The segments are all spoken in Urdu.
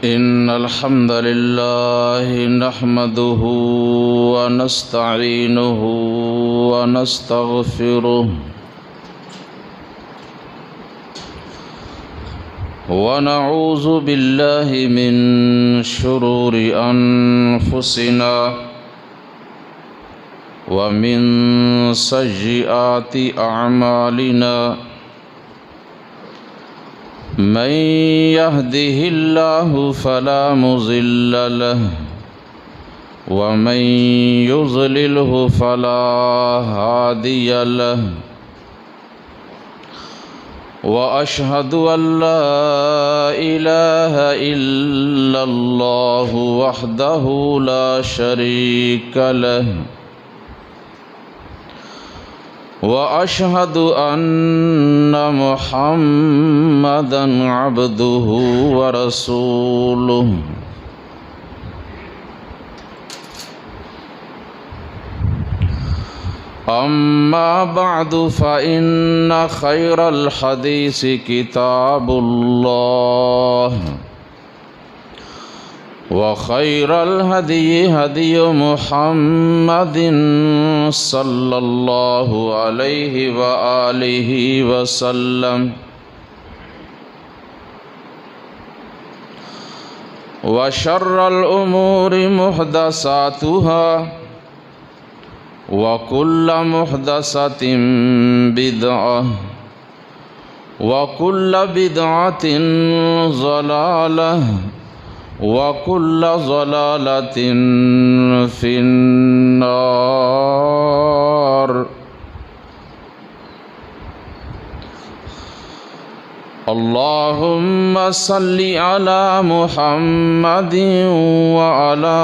إن الحمد لله نحمده ونستعينه ونستغفره ونعوذ بالله من شرور أنفسنا ومن سيئات أعمالنا من يهده الله فلا مضل له ومن يضلله فلا هادي له وأشهد أن لا إله إلا الله وحده لا شريك له وأشهد أن محمدًا عبده ورسوله أما بعد فإن خير الحديث كتاب الله وخير الهدي هدي محمد صلى الله عليه وآله وسلم وشر الأمور محدثاتها وكل محدثة بدعة وكل بدعة ضلالة وكل ضلالة في النار اللهم صل على محمد وعلى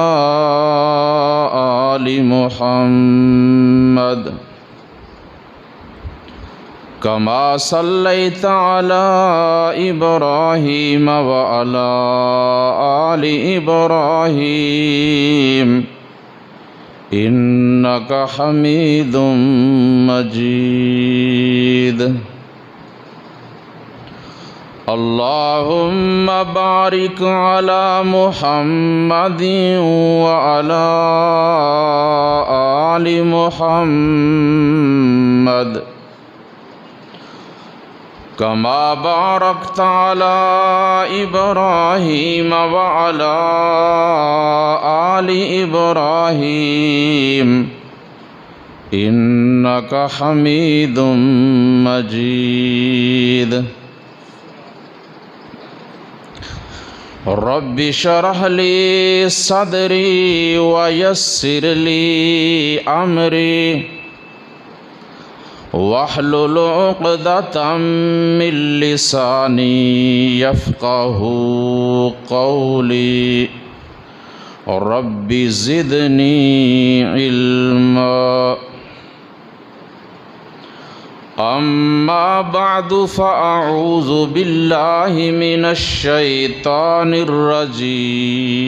آل محمد كما صليت على إبراهيم وعلى آل إبراهيم إنك حميد مجيد اللهم بارك على محمد وعلى آل محمد كما باركت على إبراهيم وعلى آل إبراهيم إنك حميد مجيد رب اشرح لي صدري ويسر لي أمري واحلل عقدة من لساني يفقه قولي رب زدني علما أما بعد فأعوذ بالله من الشيطان الرجيم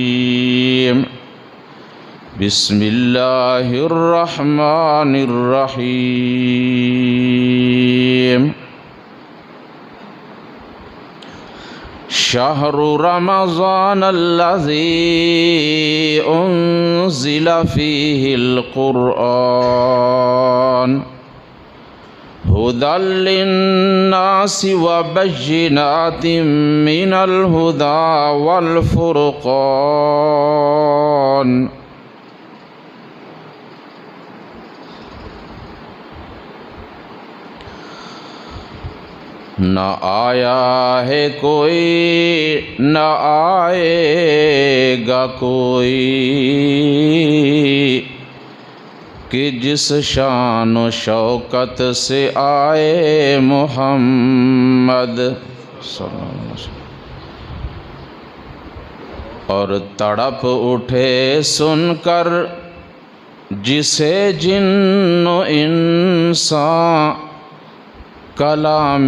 بسم الله الرحمن الرحيم شهر رمضان الذي أنزل فيه القرآن هدى للناس وبينات من الهدى والفرقان نہ آیا ہے کوئی نہ آئے گا کوئی کہ جس شان و شوکت سے آئے محمد صلی اللہ علیہ وسلم اور تڑپ اٹھے سن کر جسے جن و انسان کلام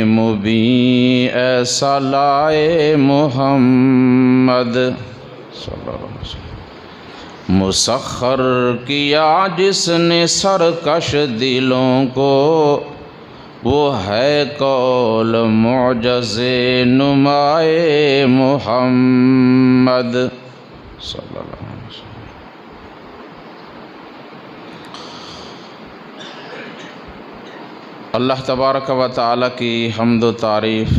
مبین ایسا لائے محمد صلی اللہ علیہ وسلم مسخر کیا جس نے سرکش دلوں کو وہ ہے قول معجز نمائے محمد صلی اللہ علیہ وسلم۔ اللہ تبارک و تعالیٰ کی حمد و تعریف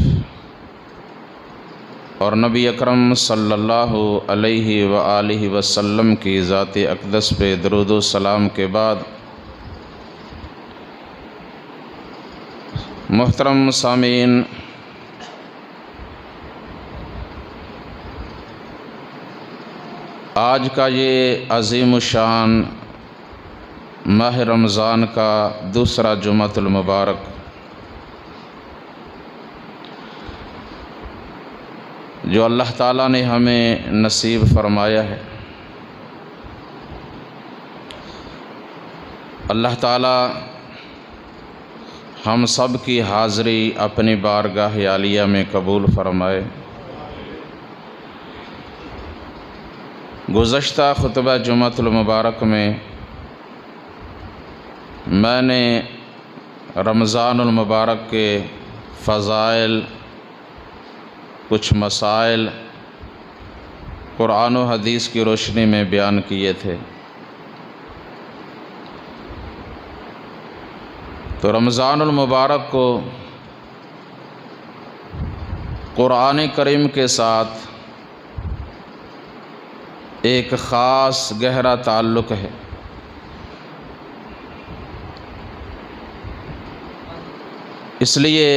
اور نبی اکرم صلی اللہ علیہ وآلہ وسلم کی ذات اقدس پہ درود و سلام کے بعد، محترم سامعین، آج کا یہ عظیم الشان ماہ رمضان کا دوسرا جمعۃ المبارک جو اللہ تعالیٰ نے ہمیں نصیب فرمایا ہے، اللہ تعالیٰ ہم سب کی حاضری اپنی بارگاہ عالیہ میں قبول فرمائے۔ گزشتہ خطبہ جمعۃ المبارک میں میں نے رمضان المبارک کے فضائل، کچھ مسائل قرآن و حدیث کی روشنی میں بیان کیے تھے۔ تو رمضان المبارک کو قرآن کریم کے ساتھ ایک خاص گہرا تعلق ہے۔ اس لیے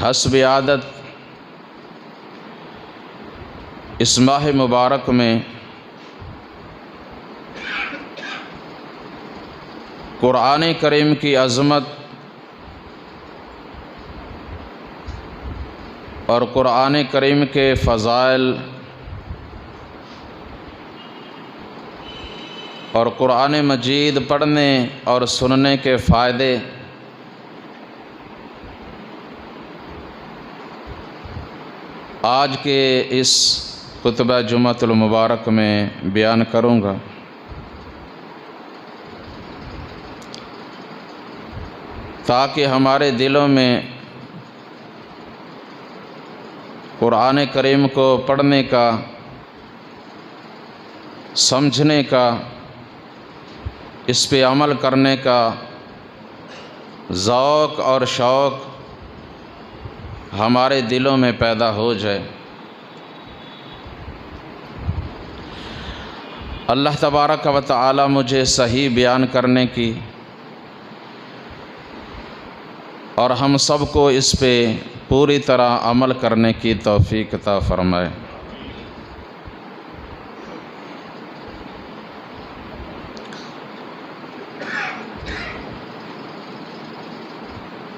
حسب عادت اس ماہ مبارک میں قرآن کریم کی عظمت اور قرآن کریم کے فضائل اور قرآن مجید پڑھنے اور سننے کے فائدے آج کے اس خطبہ جمعۃ المبارک میں بیان کروں گا۔ تاکہ ہمارے دلوں میں قرآن کریم کو پڑھنے کا، سمجھنے کا، اس پہ عمل کرنے کا ذوق اور شوق ہمارے دلوں میں پیدا ہو جائے۔ اللہ تبارک و تعالی مجھے صحیح بیان کرنے کی اور ہم سب کو اس پہ پوری طرح عمل کرنے کی توفیق عطا فرمائے۔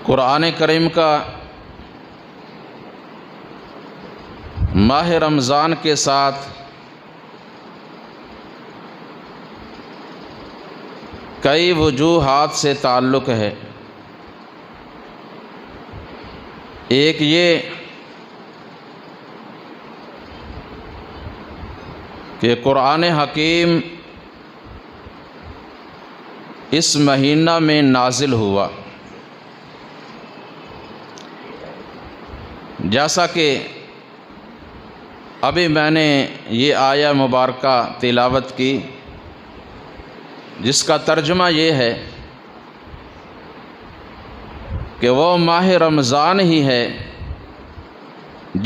قرآن کریم کا ماہ رمضان کے ساتھ کئی وجوہات سے تعلق ہے۔ ایک یہ کہ قرآن حکیم اس مہینہ میں نازل ہوا، جیسا کہ ابھی میں نے یہ آیہ مبارکہ تلاوت کی، جس کا ترجمہ یہ ہے کہ وہ ماہ رمضان ہی ہے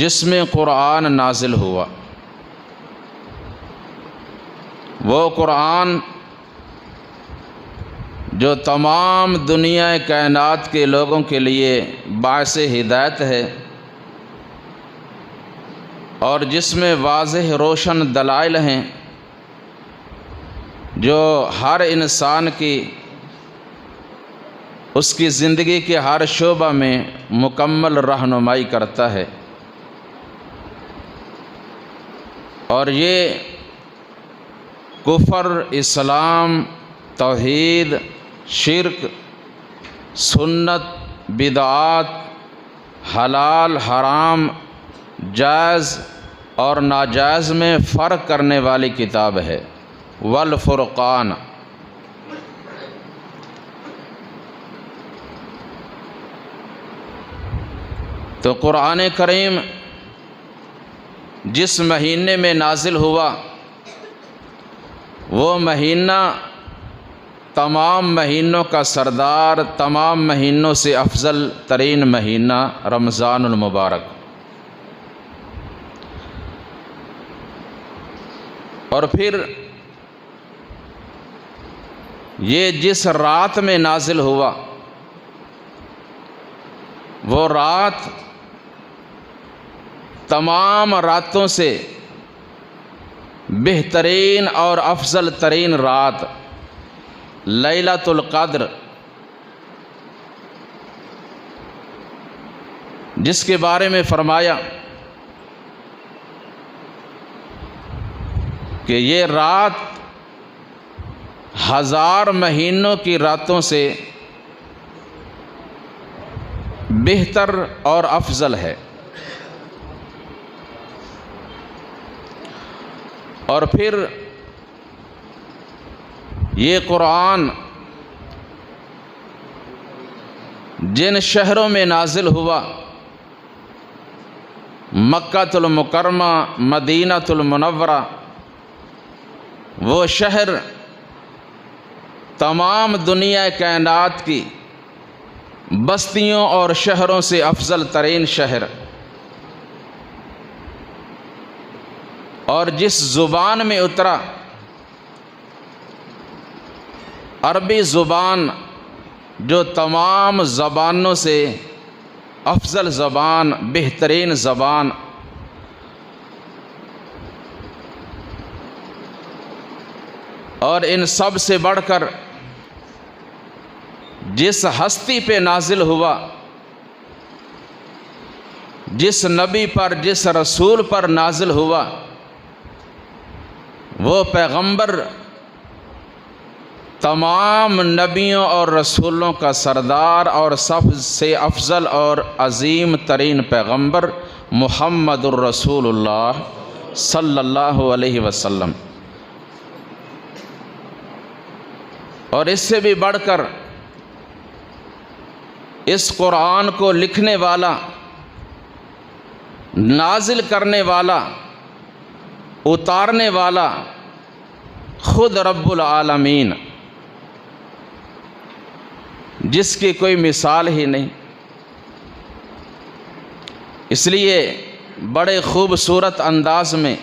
جس میں قرآن نازل ہوا۔ وہ قرآن جو تمام دنیا کائنات کے لوگوں کے لیے باعث ہدایت ہے اور جس میں واضح روشن دلائل ہیں جو ہر انسان کی اس کی زندگی کے ہر شعبہ میں مکمل رہنمائی کرتا ہے۔ اور یہ کفر، اسلام، توحید، شرک، سنت، بدعات، حلال، حرام، جائز اور ناجائز میں فرق کرنے والی کتاب ہے۔ والفرقان، تو قرآن کریم جس مہینے میں نازل ہوا وہ مہینہ تمام مہینوں کا سردار، تمام مہینوں سے افضل ترین مہینہ رمضان المبارک، اور پھر یہ جس رات میں نازل ہوا وہ رات تمام راتوں سے بہترین اور افضل ترین رات لیلۃ القدر، جس کے بارے میں فرمایا کہ یہ رات 1000 مہینوں کی راتوں سے بہتر اور افضل ہے۔ اور پھر یہ قرآن جن شہروں میں نازل ہوا، مکہ المکرمہ، مدینہ المنورہ، وہ شہر تمام دنیا کائنات کی بستیوں اور شہروں سے افضل ترین شہر، اور جس زبان میں اترا، عربی زبان جو تمام زبانوں سے افضل زبان، بہترین زبان، اور ان سب سے بڑھ کر جس ہستی پہ نازل ہوا، جس نبی پر، جس رسول پر نازل ہوا، وہ پیغمبر تمام نبیوں اور رسولوں کا سردار اور سب سے افضل اور عظیم ترین پیغمبر محمد الرسول اللہ صلی اللہ علیہ وسلم۔ اور اس سے بھی بڑھ کر اس قرآن کو لکھنے والا، نازل کرنے والا، اتارنے والا خود رب العالمین، جس کی کوئی مثال ہی نہیں۔ اس لیے بڑے خوبصورت انداز میں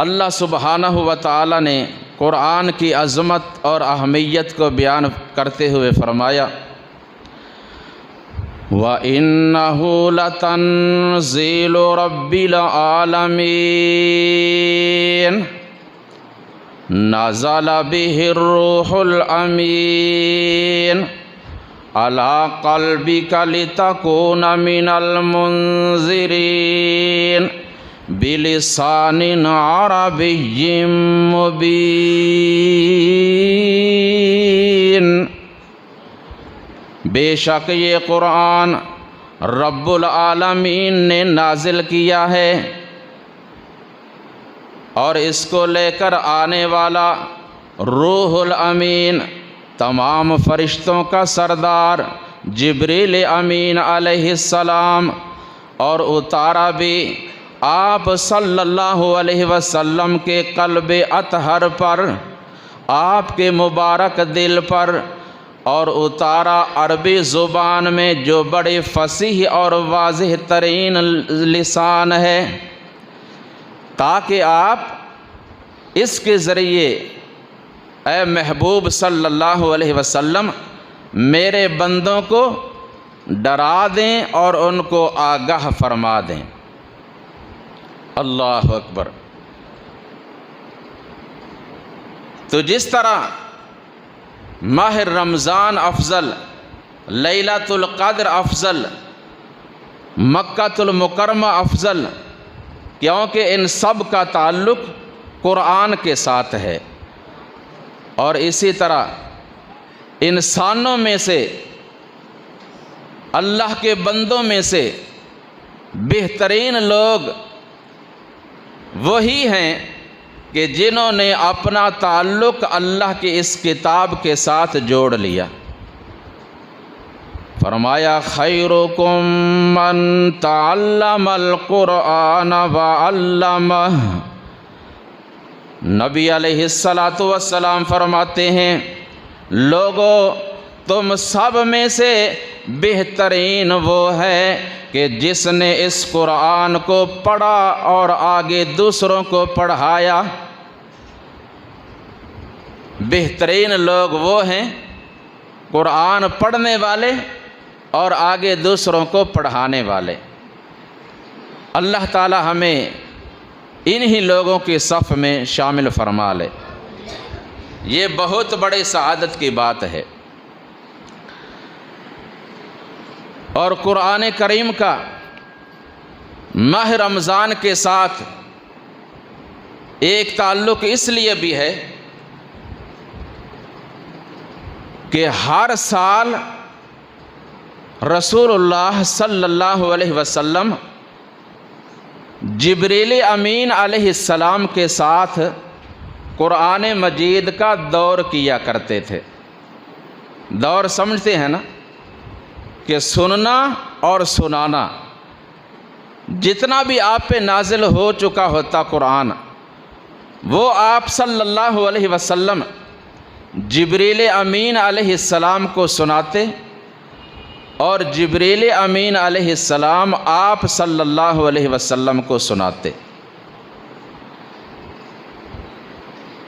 اللہ سبحانہ و تعالی نے قرآن کی عظمت اور اہمیت کو بیان کرتے ہوئے فرمایا وَإِنَّهُ لَتَنزِيلُ رَبِّ الْعَالَمِينَ نَزَلَ بِهِ الرُّوحُ الْأَمِينُ عَلَىٰ قَلْبِكَ لِتَكُونَ مِنَ الْمُنذِرِينَ بِلِسَانٍ عَرَبِيٍّ مُبِينٍ۔ بے شک یہ قرآن رب العالمین نے نازل کیا ہے، اور اس کو لے کر آنے والا روح الامین، تمام فرشتوں کا سردار جبریل امین علیہ السلام، اور اتارا بھی آپ صلی اللہ علیہ وسلم کے قلب اطہر پر، آپ کے مبارک دل پر، اور اتارا عربی زبان میں جو بڑی فصیح اور واضح ترین لسان ہے، تاکہ آپ اس کے ذریعے اے محبوب صلی اللہ علیہ وسلم میرے بندوں کو ڈرا دیں اور ان کو آگاہ فرما دیں۔ اللہ اکبر۔ تو جس طرح ماہ رمضان افضل، لیلۃ القدر افضل، مکہ المکرمہ افضل، کیونکہ ان سب کا تعلق قرآن کے ساتھ ہے، اور اسی طرح انسانوں میں سے، اللہ کے بندوں میں سے بہترین لوگ وہی ہیں کہ جنہوں نے اپنا تعلق اللہ کی اس کتاب کے ساتھ جوڑ لیا۔ فرمایا خیرکم من تعلم القرآن وعلمہ۔ نبی علیہ الصلاۃ والسلام فرماتے ہیں لوگو تم سب میں سے بہترین وہ ہے کہ جس نے اس قرآن کو پڑھا اور آگے دوسروں کو پڑھایا۔ بہترین لوگ وہ ہیں قرآن پڑھنے والے اور آگے دوسروں کو پڑھانے والے۔ اللہ تعالی ہمیں انہی لوگوں کی صف میں شامل فرما لے۔ یہ بہت بڑی سعادت کی بات ہے۔ اور قرآن کریم کا ماہ رمضان کے ساتھ ایک تعلق اس لیے بھی ہے کہ ہر سال رسول اللہ صلی اللہ علیہ وسلم جبریل امین علیہ السلام کے ساتھ قرآن مجید کا دور کیا کرتے تھے۔ دور سمجھتے ہیں نا کہ سننا اور سنانا۔ جتنا بھی آپ پہ نازل ہو چکا ہوتا قرآن وہ آپ صلی اللہ علیہ وسلم جبریل امین علیہ السلام کو سناتے اور جبریل امین علیہ السلام آپ صلی اللہ علیہ وسلم کو سناتے۔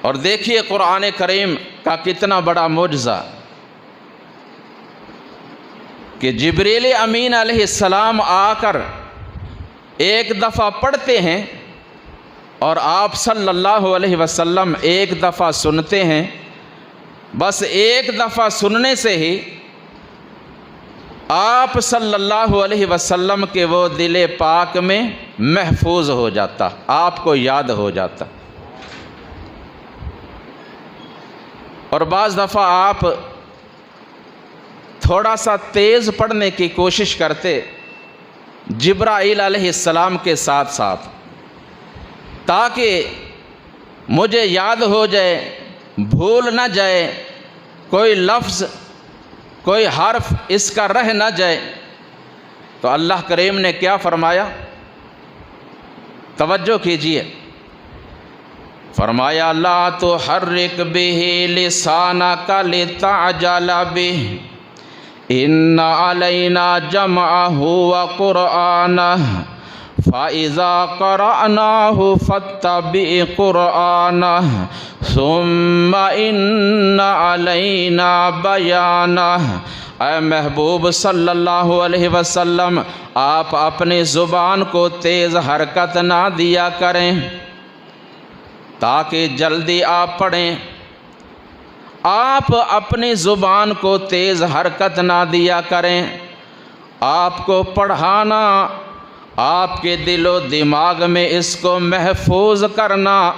اور دیکھیے قرآن کریم کا کتنا بڑا معجزہ کہ جبریل امین علیہ السلام آ کر ایک دفعہ پڑھتے ہیں اور آپ صلی اللہ علیہ وسلم ایک دفعہ سنتے ہیں۔ بس ایک دفعہ سننے سے ہی آپ صلی اللہ علیہ وسلم کے وہ دل پاک میں محفوظ ہو جاتا، آپ کو یاد ہو جاتا۔ اور بعض دفعہ آپ تھوڑا سا تیز پڑھنے کی کوشش کرتے جبرائیل علیہ السلام کے ساتھ ساتھ، تاکہ مجھے یاد ہو جائے، بھول نہ جائے، کوئی لفظ کوئی حرف اس کا رہ نہ جائے۔ تو اللہ کریم نے کیا فرمایا؟ توجہ کیجئے، فرمایا لا تحرک بہ لسانک لتعجل بہ ان علینا جمعہ وقرآنہ فَإِذَا قَرَأْنَاهُ فَاتَّبِعْ قُرْآنَهُ ثُمَّ إِنَّ عَلَيْنَا بَيَانَهُ۔ اے محبوب صلی اللہ علیہ وسلم، آپ اپنی زبان کو تیز حرکت نہ دیا کریں تاکہ جلدی آپ پڑھیں۔ آپ اپنی زبان کو تیز حرکت نہ دیا کریں۔ آپ کو پڑھانا، آپ کے دل و دماغ میں اس کو محفوظ کرنا،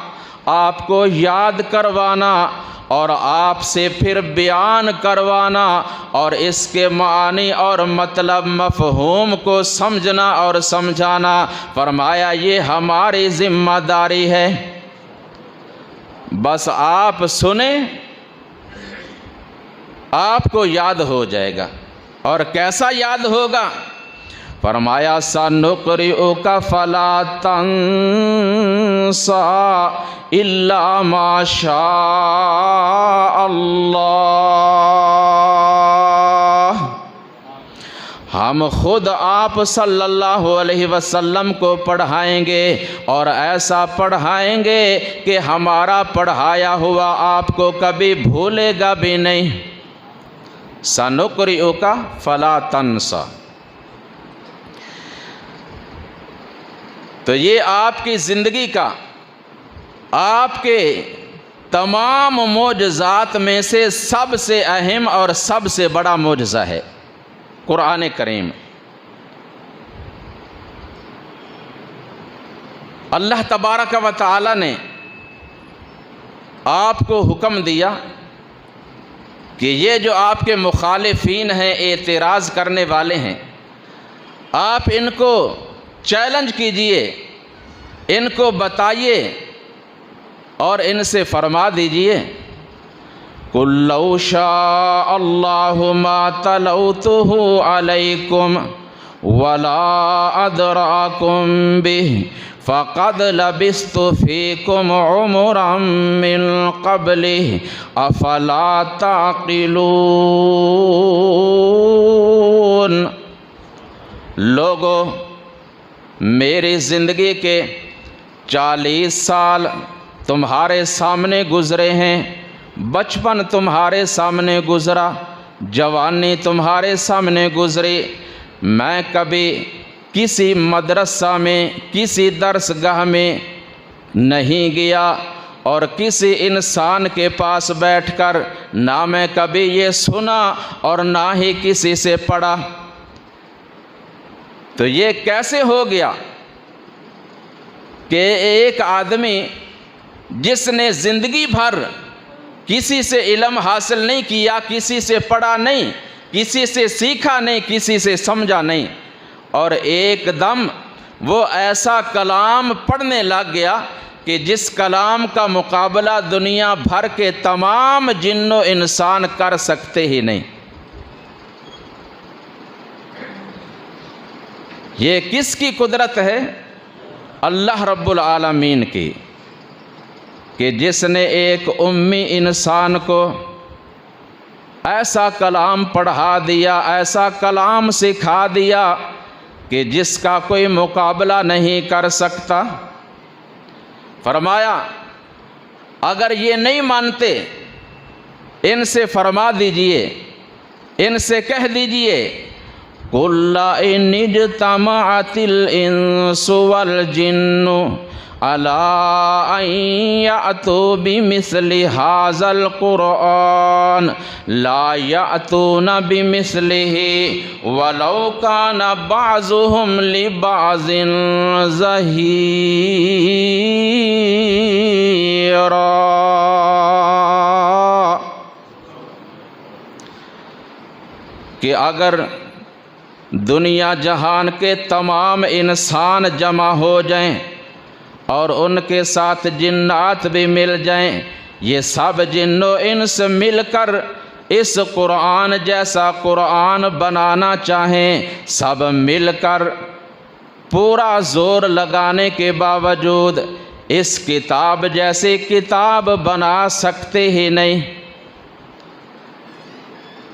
آپ کو یاد کروانا اور آپ سے پھر بیان کروانا اور اس کے معنی اور مطلب مفہوم کو سمجھنا اور سمجھانا، فرمایا یہ ہماری ذمہ داری ہے۔ بس آپ سنیں، آپ کو یاد ہو جائے گا۔ اور کیسا یاد ہوگا؟ فرمایا سَنُقْرِئُكَ فَلَا تَنسَى إِلَّا مَا شَاءَ اللَّهُ۔ ہم خود آپ صلی اللہ علیہ وسلم کو پڑھائیں گے اور ایسا پڑھائیں گے کہ ہمارا پڑھایا ہوا آپ کو کبھی بھولے گا بھی نہیں۔ سَنُقْرِئُكَ فَلَا تَنسَى۔ تو یہ آپ کی زندگی کا، آپ کے تمام معجزات میں سے سب سے اہم اور سب سے بڑا معجزہ ہے قرآن کریم۔ اللہ تبارک و تعالی نے آپ کو حکم دیا کہ یہ جو آپ کے مخالفین ہیں، اعتراض کرنے والے ہیں، آپ ان کو چیلنج کیجئے، ان کو بتائیے اور ان سے فرما دیجئے قل لو شاء اللہ ما تلوتہ علیکم ولا ادراکم بہ فقد لبثت فیکم عمرا من قبلہ افلا تعقلون۔ لوگو، میری زندگی کے 40 سال تمہارے سامنے گزرے ہیں، بچپن تمہارے سامنے گزرا، جوانی تمہارے سامنے گزری، میں کبھی کسی مدرسہ میں، کسی درس گاہ میں نہیں گیا، اور کسی انسان کے پاس بیٹھ کر نہ میں کبھی یہ سنا اور نہ ہی کسی سے پڑھا۔ تو یہ کیسے ہو گیا کہ ایک آدمی جس نے زندگی بھر کسی سے علم حاصل نہیں کیا، کسی سے پڑھا نہیں، کسی سے سیکھا نہیں، کسی سے سمجھا نہیں، اور ایک دم وہ ایسا کلام پڑھنے لگ گیا کہ جس کلام کا مقابلہ دنیا بھر کے تمام جن و انسان کر سکتے ہی نہیں۔ یہ کس کی قدرت ہے؟ اللہ رب العالمین کی، کہ جس نے ایک امی انسان کو ایسا کلام پڑھا دیا، ایسا کلام سکھا دیا کہ جس کا کوئی مقابلہ نہیں کر سکتا۔ فرمایا اگر یہ نہیں مانتے، ان سے فرما دیجئے، ان سے کہہ دیجئے قُلْ لَئِنِ اجْتَمَعَتِ الْإِنسُ وَالْجِنُّ عَلَىٰ أَن يَأْتُوا بِمِثْلِ هَٰذَا الْقُرْآنِ لَا يَأْتُونَ بِمِثْلِهِ وَلَوْ كَانَ بَعْضُهُمْ لِبَعْضٍ ظَهِيرًا۔ کہ اگر دنیا جہان کے تمام انسان جمع ہو جائیں اور ان کے ساتھ جنات بھی مل جائیں، یہ سب جن و انس مل کر اس قرآن جیسا قرآن بنانا چاہیں، سب مل کر پورا زور لگانے کے باوجود اس کتاب جیسی کتاب بنا سکتے ہی نہیں۔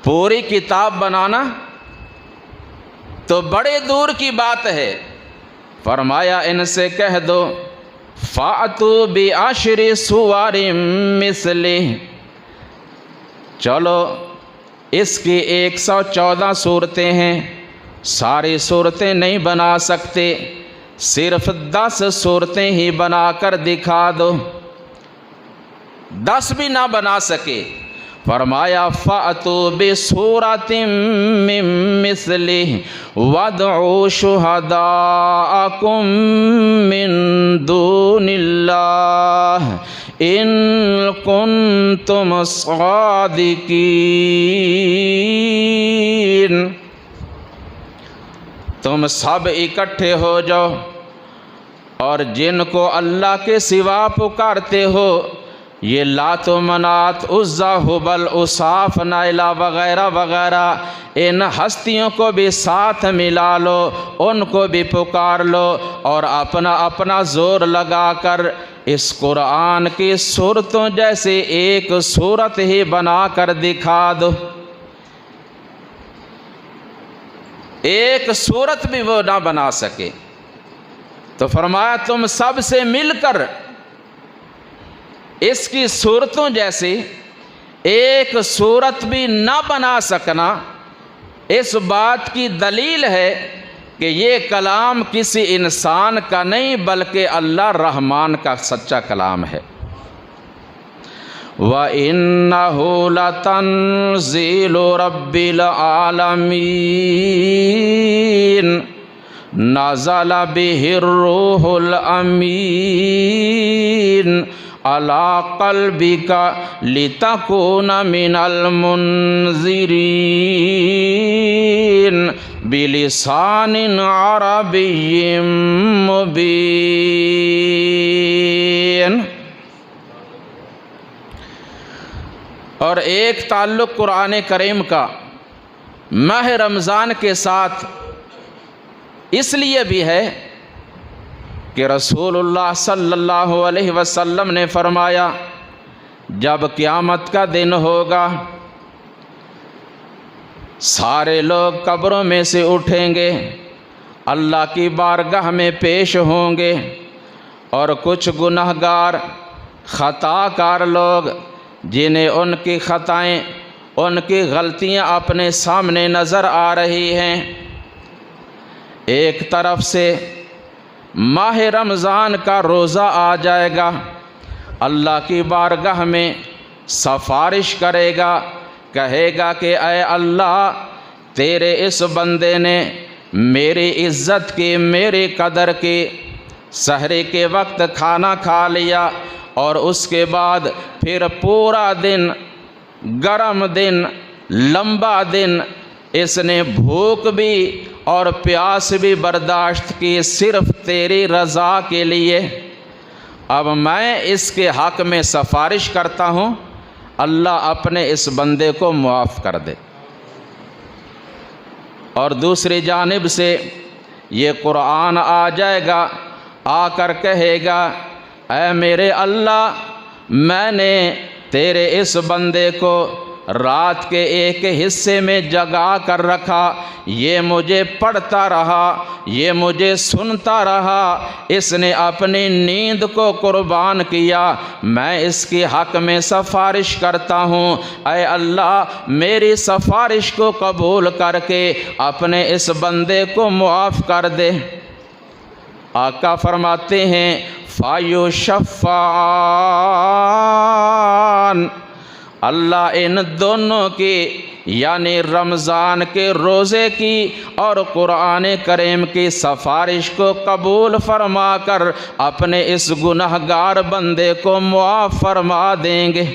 پوری کتاب بنانا تو بڑے دور کی بات ہے۔ فرمایا ان سے کہہ دو فَأْتُوا بِعَشْرِ سُوَرٍ مِثْلِهِ، چلو اس کی 114 صورتیں ہیں، ساری صورتیں نہیں بنا سکتے، صرف 10 صورتیں ہی بنا کر دکھا دو۔ 10 بھی نہ بنا سکے، فرمایا فَأْتُوا بِسُورَةٍ مِّن مِّثْلِهِ وَادْعُوا شُهَدَاءَكُم مِّن دُونِ اللَّهِ إِن كُنتُمْ صَادِقِينَ۔ تم سب اکٹھے ہو جاؤ اور جن کو اللہ کے سوا پکارتے ہو، یہ لات و منات، عزا، ہبل، اصاف، نائلہ وغیرہ وغیرہ، ان ہستیوں کو بھی ساتھ ملا لو، ان کو بھی پکار لو، اور اپنا اپنا زور لگا کر اس قرآن کی صورتوں جیسے ایک صورت ہی بنا کر دکھا دو۔ ایک صورت بھی وہ نہ بنا سکے، تو فرمایا تم سب سے مل کر اس کی صورتوں جیسی ایک صورت بھی نہ بنا سکنا، اس بات کی دلیل ہے کہ یہ کلام کسی انسان کا نہیں بلکہ اللہ رحمان کا سچا کلام ہے۔ وَإِنَّهُ لَتَنزِيلُ رَبِّ الْعَالَمِينَ نَزَلَ بِهِ الرُّوحُ الْأَمِينُ عَلَىٰ قَلْبِكَ لِتَكُونَ مِنَ الْمُنذِرِينَ بِلِسَانٍ عَرَبِيٍّ مُبِينٍ۔ اور ایک تعلق قرآن کریم کا ماہ رمضان کے ساتھ اس لیے بھی ہے کہ رسول اللہ صلی اللہ علیہ وسلم نے فرمایا جب قیامت کا دن ہوگا سارے لوگ قبروں میں سے اٹھیں گے، اللہ کی بارگاہ میں پیش ہوں گے، اور کچھ گنہگار خطا کار لوگ جنہیں ان کی خطائیں ان کی غلطیاں اپنے سامنے نظر آ رہی ہیں، ایک طرف سے ماہ رمضان کا روزہ آ جائے گا، اللہ کی بارگاہ میں سفارش کرے گا، کہے گا کہ اے اللہ تیرے اس بندے نے میری عزت کی، میری قدر کی، سحری کے وقت کھانا کھا لیا اور اس کے بعد پھر پورا دن، گرم دن، لمبا دن اس نے بھوک بھی اور پیاس بھی برداشت کی صرف تیری رضا کے لیے، اب میں اس کے حق میں سفارش کرتا ہوں اللہ اپنے اس بندے کو معاف کر دے۔ اور دوسری جانب سے یہ قرآن آ جائے گا، آ کر کہے گا اے میرے اللہ میں نے تیرے اس بندے کو رات کے ایک حصے میں جگا کر رکھا، یہ مجھے پڑھتا رہا، یہ مجھے سنتا رہا، اس نے اپنی نیند کو قربان کیا، میں اس کے حق میں سفارش کرتا ہوں اے اللہ میری سفارش کو قبول کر کے اپنے اس بندے کو معاف کر دے۔ آقا فرماتے ہیں فَيُشَفَّعَانِ، اللہ ان دونوں کی یعنی رمضان کے روزے کی اور قرآن کریم کی سفارش کو قبول فرما کر اپنے اس گنہگار بندے کو معاف فرما دیں گے۔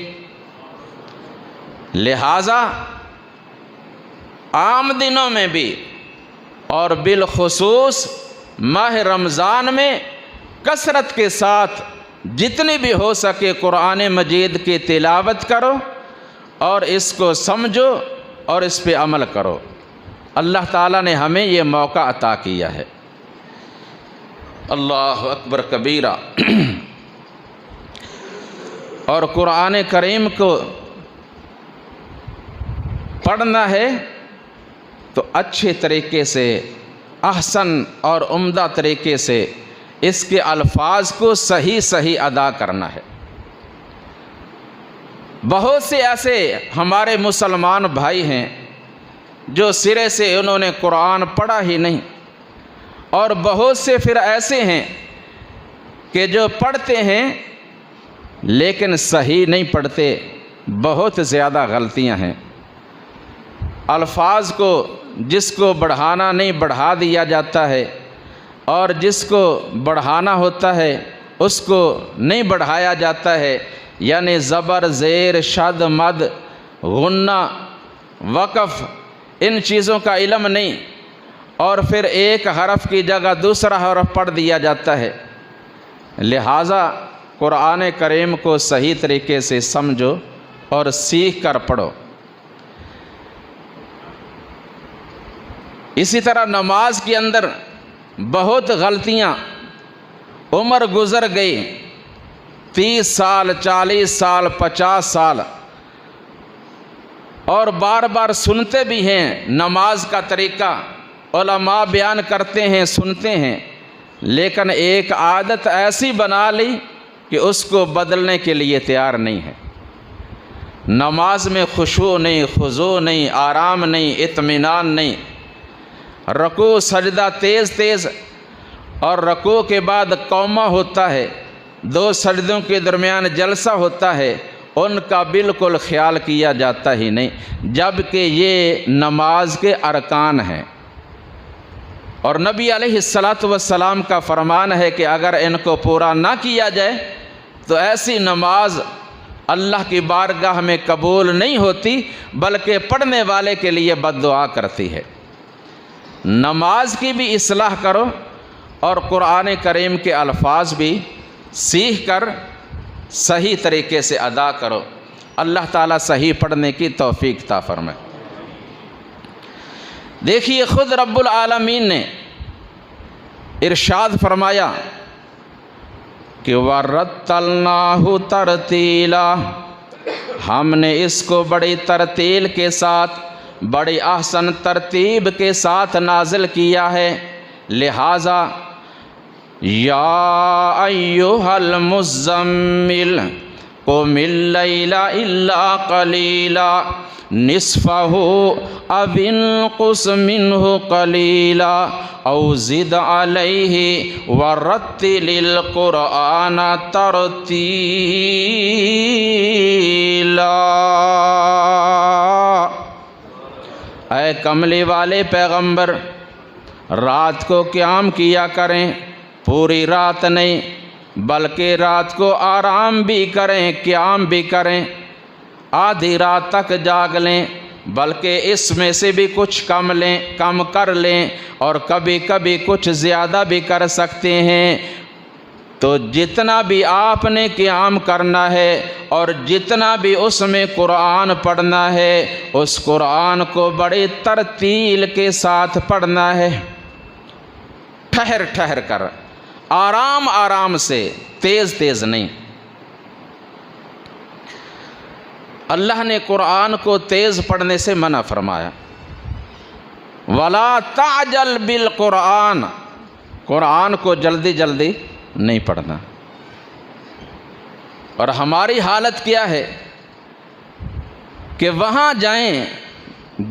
لہذا عام دنوں میں بھی اور بالخصوص ماہ رمضان میں کثرت کے ساتھ جتنی بھی ہو سکے قرآن مجید کی تلاوت کرو اور اس کو سمجھو اور اس پہ عمل کرو۔ اللہ تعالیٰ نے ہمیں یہ موقع عطا کیا ہے۔ اللہ اکبر کبیرہ۔ اور قرآن کریم کو پڑھنا ہے تو اچھے طریقے سے، احسن اور عمدہ طریقے سے اس کے الفاظ کو صحیح ادا کرنا ہے۔ بہت سے ایسے ہمارے مسلمان بھائی ہیں جو سرے سے انہوں نے قرآن پڑھا ہی نہیں، اور بہت سے پھر ایسے ہیں کہ جو پڑھتے ہیں لیکن صحیح نہیں پڑھتے، بہت زیادہ غلطیاں ہیں۔ الفاظ کو جس کو بڑھانا نہیں بڑھا دیا جاتا ہے، اور جس کو بڑھانا ہوتا ہے اس کو نہیں بڑھایا جاتا ہے، یعنی زبر، زیر، شد، مد، غنہ، وقف، ان چیزوں کا علم نہیں، اور پھر ایک حرف کی جگہ دوسرا حرف پڑھ دیا جاتا ہے۔ لہٰذا قرآن کریم کو صحیح طریقے سے سمجھو اور سیکھ کر پڑھو۔ اسی طرح نماز کے اندر بہت غلطیاں، عمر گزر گئی 30 سال، 40 سال، 50 سال، اور بار بار سنتے بھی ہیں نماز کا طریقہ، علماء بیان کرتے ہیں، سنتے ہیں، لیکن ایک عادت ایسی بنا لی کہ اس کو بدلنے کے لیے تیار نہیں ہے۔ نماز میں خشوع نہیں، خضوع نہیں، آرام نہیں، اطمینان نہیں، رکوع سجدہ تیز تیز، اور رکوع کے بعد قومہ ہوتا ہے، 2 سجدوں کے درمیان جلسہ ہوتا ہے، ان کا بالکل خیال کیا جاتا ہی نہیں، جبکہ یہ نماز کے ارکان ہیں۔ اور نبی علیہ السلام کا فرمان ہے کہ اگر ان کو پورا نہ کیا جائے تو ایسی نماز اللہ کی بارگاہ میں قبول نہیں ہوتی، بلکہ پڑھنے والے کے لیے بد دعا کرتی ہے۔ نماز کی بھی اصلاح کرو اور قرآن کریم کے الفاظ بھی سیکھ کر صحیح طریقے سے ادا کرو۔ اللہ تعالیٰ صحیح پڑھنے کی توفیق عطا فرمائے۔ دیکھیے خود رب العالمین نے ارشاد فرمایا کہ وَرَتَّلْنَاهُ تَرْتِيلًا، ہم نے اس کو بڑی ترتیل کے ساتھ، بڑی احسن ترتیب کے ساتھ نازل کیا ہے، لہٰذا یا ایھا المزمل قم اللیل الا قلیلا نصفہ او انقص منہ قلیلا او زد علیہ ورتل القرآن ترتیلا۔ اے کملی والے پیغمبر، رات کو قیام کیا کریں، پوری رات نہیں بلکہ رات کو آرام بھی کریں، قیام بھی کریں، آدھی رات تک جاگ لیں، بلکہ اس میں سے بھی کچھ کم کر لیں، اور کبھی کبھی کچھ زیادہ بھی کر سکتے ہیں۔ تو جتنا بھی آپ نے قیام کرنا ہے اور جتنا بھی اس میں قرآن پڑھنا ہے، اس قرآن کو بڑی ترتیل کے ساتھ پڑھنا ہے، ٹھہر ٹھہر کر، آرام آرام سے، تیز تیز نہیں۔ اللہ نے قرآن کو تیز پڑھنے سے منع فرمایا، وَلَا تَعْجَلْ بِالْقُرْآنِ، قرآن کو جلدی جلدی نہیں پڑھنا۔ اور ہماری حالت کیا ہے کہ وہاں جائیں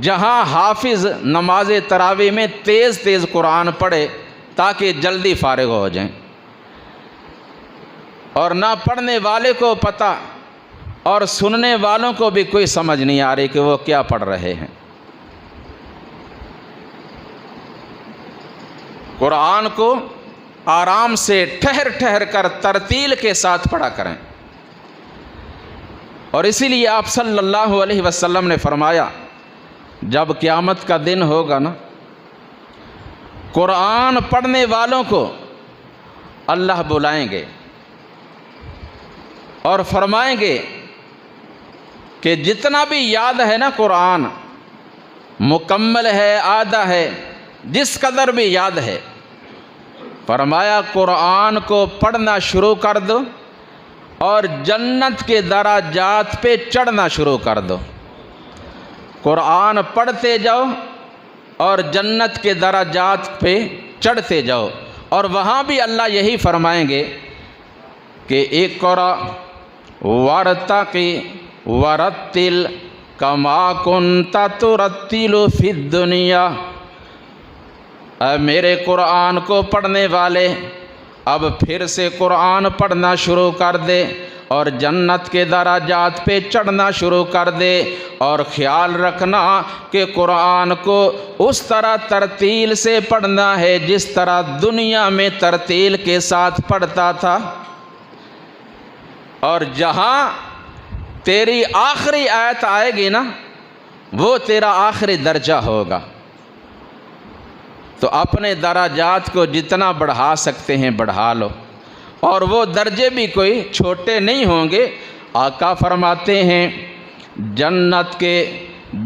جہاں حافظ نماز تراویح میں تیز تیز قرآن پڑھے تاکہ جلدی فارغ ہو جائیں، اور نہ پڑھنے والے کو پتہ اور سننے والوں کو بھی کوئی سمجھ نہیں آ رہی کہ وہ کیا پڑھ رہے ہیں۔ قرآن کو آرام سے ٹھہر ٹھہر کر ترتیل کے ساتھ پڑھا کریں۔ اور اسی لیے آپ صلی اللہ علیہ وسلم نے فرمایا، جب قیامت کا دن ہوگا نا، قرآن پڑھنے والوں کو اللہ بلائیں گے اور فرمائیں گے کہ جتنا بھی یاد ہے نا قرآن، مکمل ہے، آدھا ہے، جس قدر بھی یاد ہے، فرمایا قرآن کو پڑھنا شروع کر دو اور جنت کے درجات پہ چڑھنا شروع کر دو۔ قرآن پڑھتے جاؤ اور جنت کے درجات پہ چڑھتے جاؤ، اور وہاں بھی اللہ یہی فرمائیں گے کہ اقرأ وارتقی ورتل کما کنت ترتل فی الدنیا۔ اے میرے قرآن کو پڑھنے والے، اب پھر سے قرآن پڑھنا شروع کر دے اور جنت کے درجات پہ چڑھنا شروع کر دے، اور خیال رکھنا کہ قرآن کو اس طرح ترتیل سے پڑھنا ہے جس طرح دنیا میں ترتیل کے ساتھ پڑھتا تھا، اور جہاں تیری آخری آیت آئے گی نا، وہ تیرا آخری درجہ ہوگا۔ تو اپنے درجات کو جتنا بڑھا سکتے ہیں بڑھا لو، اور وہ درجے بھی کوئی چھوٹے نہیں ہوں گے۔ آقا فرماتے ہیں جنت کے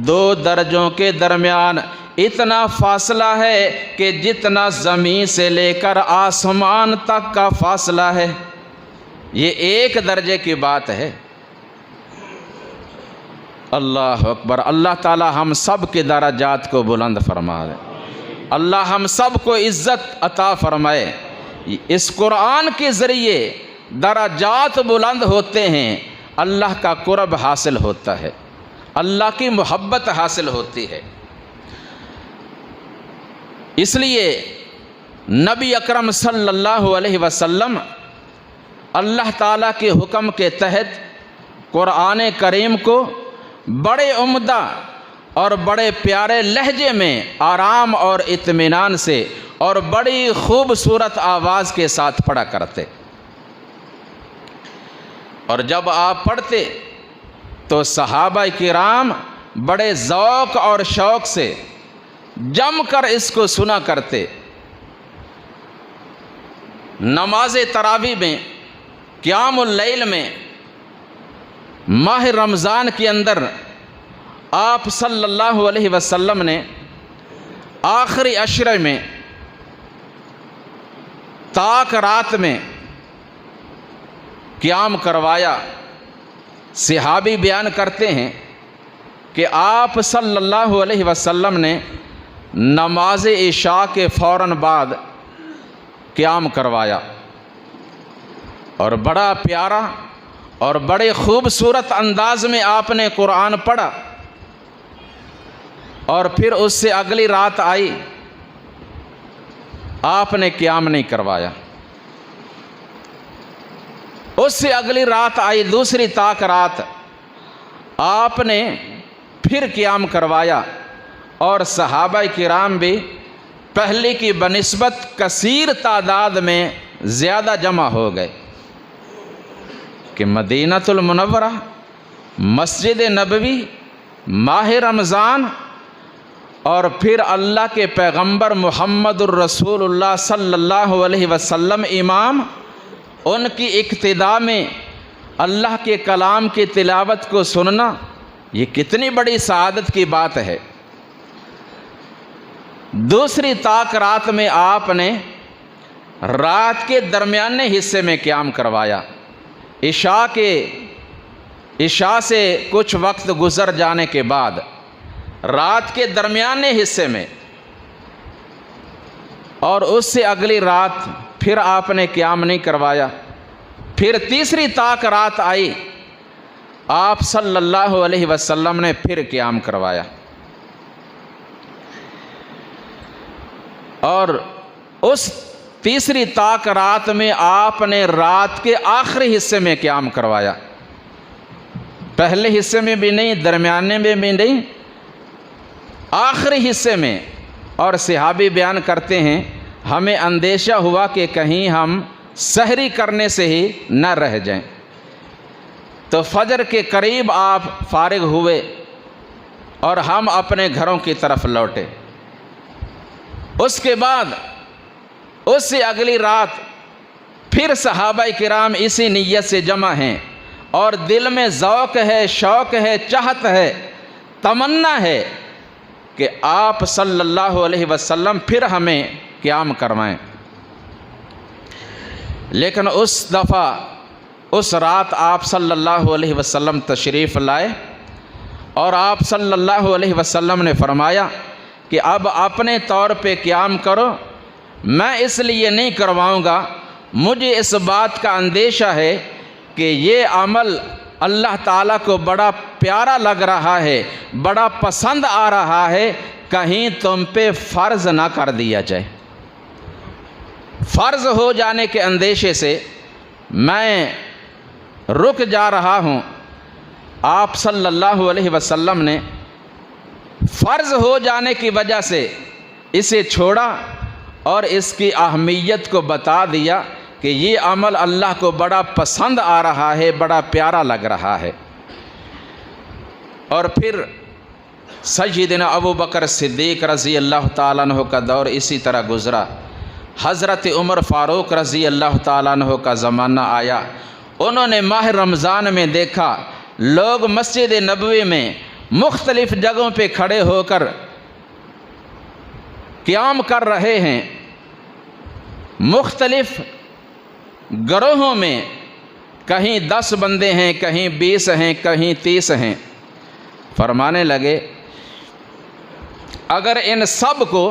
دو درجوں کے درمیان اتنا فاصلہ ہے کہ جتنا زمین سے لے کر آسمان تک کا فاصلہ ہے، یہ ایک درجے کی بات ہے۔ اللہ اکبر۔ اللہ تعالی ہم سب کے درجات کو بلند فرما دے، اللہ ہم سب کو عزت عطا فرمائے۔ اس قرآن کے ذریعے درجات بلند ہوتے ہیں، اللہ کا قرب حاصل ہوتا ہے، اللہ کی محبت حاصل ہوتی ہے۔ اس لیے نبی اکرم صلی اللہ علیہ وسلم اللہ تعالیٰ کے حکم کے تحت قرآن کریم کو بڑے عمدہ اور بڑے پیارے لہجے میں آرام اور اطمینان سے اور بڑی خوبصورت آواز کے ساتھ پڑھا کرتے، اور جب آپ پڑھتے تو صحابہ کرام بڑے ذوق اور شوق سے جم کر اس کو سنا کرتے۔ نماز تراویح میں، قیام اللیل میں ماہ رمضان کے اندر آپ صلی اللہ علیہ وسلم نے آخری عشرے میں تاک رات میں قیام کروایا۔ صحابی بیان کرتے ہیں کہ آپ صلی اللہ علیہ وسلم نے نماز عشاء کے فوراً بعد قیام کروایا، اور بڑا پیارا اور بڑے خوبصورت انداز میں آپ نے قرآن پڑھا، اور پھر اس سے اگلی رات آئی، آپ نے قیام نہیں کروایا۔ اس سے اگلی رات آئی، دوسری تاک رات، آپ نے پھر قیام کروایا، اور صحابہ کرام بھی پہلے کی بنسبت کثیر تعداد میں زیادہ جمع ہو گئے کہ مدینہ المنورہ، مسجد نبوی، ماہ رمضان، اور پھر اللہ کے پیغمبر محمد الرسول اللہ صلی اللہ علیہ وسلم امام، ان کی اقتداء میں اللہ کے کلام کی تلاوت کو سننا، یہ کتنی بڑی سعادت کی بات ہے۔ دوسری تاک رات میں آپ نے رات کے درمیانے حصے میں قیام کروایا۔ عشاء سے کچھ وقت گزر جانے کے بعد رات کے درمیانے حصے میں، اور اس سے اگلی رات پھر آپ نے قیام نہیں کروایا۔ پھر تیسری تاک رات آئی، آپ صلی اللہ علیہ وسلم نے پھر قیام کروایا، اور اس تیسری تاک رات میں آپ نے رات کے آخری حصے میں قیام کروایا، پہلے حصے میں بھی نہیں، درمیانے میں بھی نہیں، آخری حصے میں۔ اور صحابی بیان کرتے ہیں ہمیں اندیشہ ہوا کہ کہیں ہم سحری کرنے سے ہی نہ رہ جائیں، تو فجر کے قریب آپ فارغ ہوئے اور ہم اپنے گھروں کی طرف لوٹے۔ اس کے بعد اس سے اگلی رات پھر صحابہ کرام اسی نیت سے جمع ہیں، اور دل میں ذوق ہے، شوق ہے، چاہت ہے، تمنا ہے کہ آپ صلی اللہ علیہ وسلم پھر ہمیں قیام کروائیں۔ لیکن اس دفعہ اس رات آپ صلی اللہ علیہ وسلم تشریف لائے، اور آپ صلی اللہ علیہ وسلم نے فرمایا کہ اب اپنے طور پہ قیام کرو، میں اس لیے نہیں کرواؤں گا، مجھے اس بات کا اندیشہ ہے کہ یہ عمل اللہ تعالیٰ کو بڑا پیارا لگ رہا ہے، بڑا پسند آ رہا ہے، کہیں تم پہ فرض نہ کر دیا جائے۔ فرض ہو جانے کے اندیشے سے میں رک جا رہا ہوں۔ آپ صلی اللہ علیہ وسلم نے فرض ہو جانے کی وجہ سے اسے چھوڑا، اور اس کی اہمیت کو بتا دیا کہ یہ عمل اللہ کو بڑا پسند آ رہا ہے، بڑا پیارا لگ رہا ہے۔ اور پھر سیدنا ابو بکر صدیق رضی اللہ تعالیٰ عنہ کا دور اسی طرح گزرا، حضرت عمر فاروق رضی اللہ تعالیٰ عنہ کا زمانہ آیا، انہوں نے ماہ رمضان میں دیکھا لوگ مسجد نبوی میں مختلف جگہوں پہ کھڑے ہو کر قیام کر رہے ہیں، مختلف گروہوں میں، کہیں 10 بندے ہیں، کہیں 20 ہیں، کہیں 30 ہیں۔ فرمانے لگے اگر ان سب کو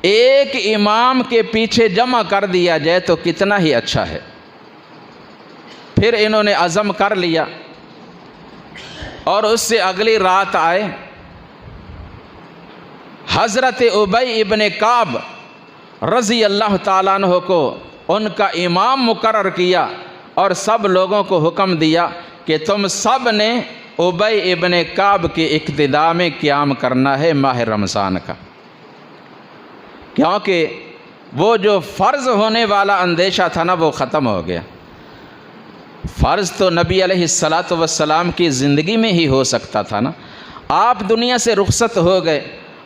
ایک امام کے پیچھے جمع کر دیا جائے تو کتنا ہی اچھا ہے۔ پھر انہوں نے عزم کر لیا، اور اس سے اگلی رات آئے، حضرت ابی ابن کعب رضی اللہ تعالیٰ عنہ کو ان کا امام مقرر کیا، اور سب لوگوں کو حکم دیا کہ تم سب نے ابی ابن کعب کی اقتداء میں قیام کرنا ہے ماہ رمضان کا، کیونکہ وہ جو فرض ہونے والا اندیشہ تھا نا، وہ ختم ہو گیا۔ فرض تو نبی علیہ الصلاۃ والسلام کی زندگی میں ہی ہو سکتا تھا نا، آپ دنیا سے رخصت ہو گئے،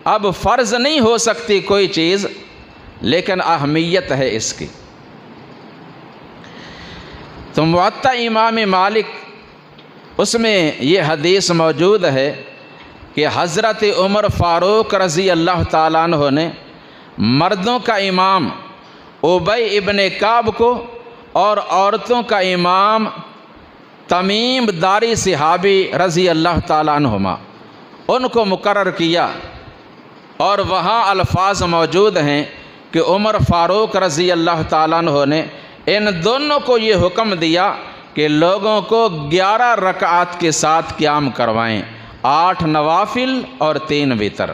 اب فرض نہیں ہو سکتی کوئی چیز، لیکن اہمیت ہے اس کی۔ تو موطا امام مالک اس میں یہ حدیث موجود ہے کہ حضرت عمر فاروق رضی اللہ تعالیٰ عنہ نے مردوں کا امام ابی ابن کعب کو اور عورتوں کا امام تمیم داری صحابی رضی اللہ تعالیٰ عنہما ان کو مقرر کیا، اور وہاں الفاظ موجود ہیں کہ عمر فاروق رضی اللہ تعالیٰ عنہ نے ان دونوں کو یہ حکم دیا کہ لوگوں کو 11 رکعات کے ساتھ قیام کروائیں، 8 نوافل اور 3 وتر۔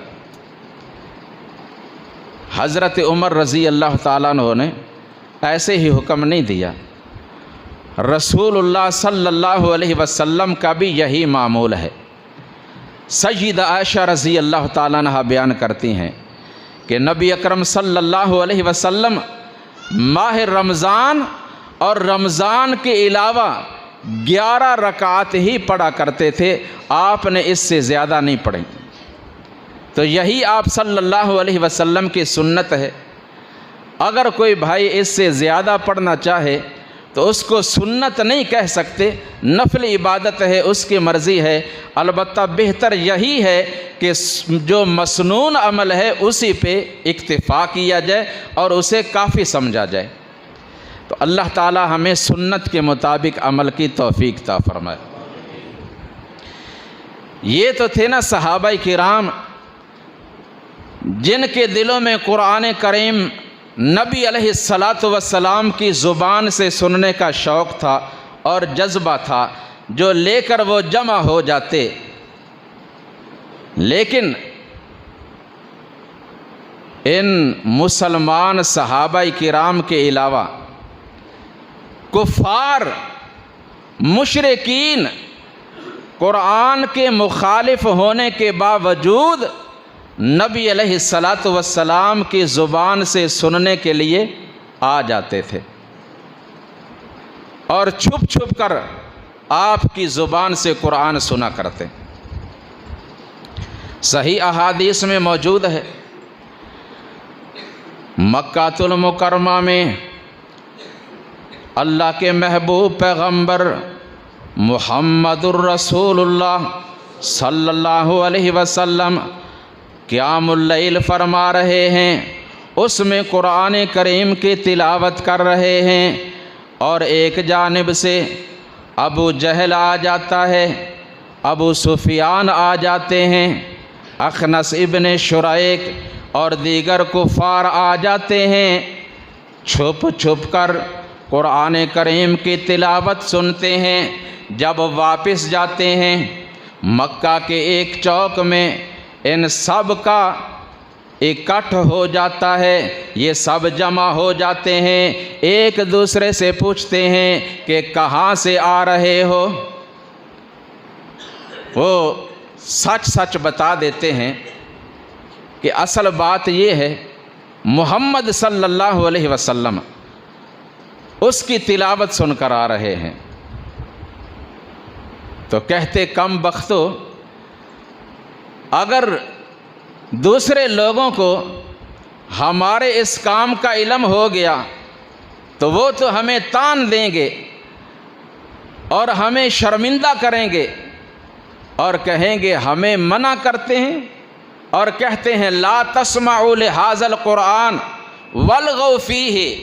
حضرت عمر رضی اللہ تعالیٰ عنہ نے ایسے ہی حکم نہیں دیا، رسول اللہ صلی اللہ علیہ وسلم کا بھی یہی معمول ہے۔ سیدہ عائشہ رضی اللہ تعالیٰ عنہ بیان کرتی ہیں کہ نبی اکرم صلی اللہ علیہ وسلم ماہ رمضان اور رمضان کے علاوہ 11 رکعات ہی پڑھا کرتے تھے، آپ نے اس سے زیادہ نہیں پڑھی۔ تو یہی آپ صلی اللہ علیہ وسلم کی سنت ہے۔ اگر کوئی بھائی اس سے زیادہ پڑھنا چاہے تو اس کو سنت نہیں کہہ سکتے، نفل عبادت ہے، اس کی مرضی ہے۔ البتہ بہتر یہی ہے کہ جو مسنون عمل ہے اسی پہ اکتفا کیا جائے اور اسے کافی سمجھا جائے۔ تو اللہ تعالی ہمیں سنت کے مطابق عمل کی توفیق عطا فرمائے۔ یہ تو تھے نا صحابہ کرام جن کے دلوں میں قرآن کریم نبی علیہ الصلاۃ والسلام کی زبان سے سننے کا شوق تھا اور جذبہ تھا، جو لے کر وہ جمع ہو جاتے۔ لیکن ان مسلمان صحابہ کرام کے علاوہ کفار مشرکین قرآن کے مخالف ہونے کے باوجود نبی علیہ الصلاۃ والسلام کی زبان سے سننے کے لیے آ جاتے تھے اور چھپ چھپ کر آپ کی زبان سے قرآن سنا کرتے۔ صحیح احادیث میں موجود ہے، مکہ المکرمہ میں اللہ کے محبوب پیغمبر محمد الرسول اللہ صلی اللہ علیہ وسلم قیام اللیل فرما رہے ہیں، اس میں قرآن کریم کی تلاوت کر رہے ہیں، اور ایک جانب سے ابو جہل آ جاتا ہے، ابو سفیان آ جاتے ہیں، اخنس ابن شریک اور دیگر کفار آ جاتے ہیں، چھپ چھپ کر قرآن کریم کی تلاوت سنتے ہیں۔ جب واپس جاتے ہیں مکہ کے ایک چوک میں ان سب کا اکٹھ ہو جاتا ہے، یہ سب جمع ہو جاتے ہیں، ایک دوسرے سے پوچھتے ہیں کہ کہاں سے آ رہے ہو؟ وہ سچ سچ بتا دیتے ہیں کہ اصل بات یہ ہے محمد صلی اللہ علیہ وسلم اس کی تلاوت سن کر آ رہے ہیں۔ تو کہتے کم بختو، اگر دوسرے لوگوں کو ہمارے اس کام کا علم ہو گیا تو وہ تو ہمیں تان دیں گے اور ہمیں شرمندہ کریں گے اور کہیں گے ہمیں منع کرتے ہیں اور کہتے ہیں لا تسمعوا لہذا القرآن والغوا فیہ،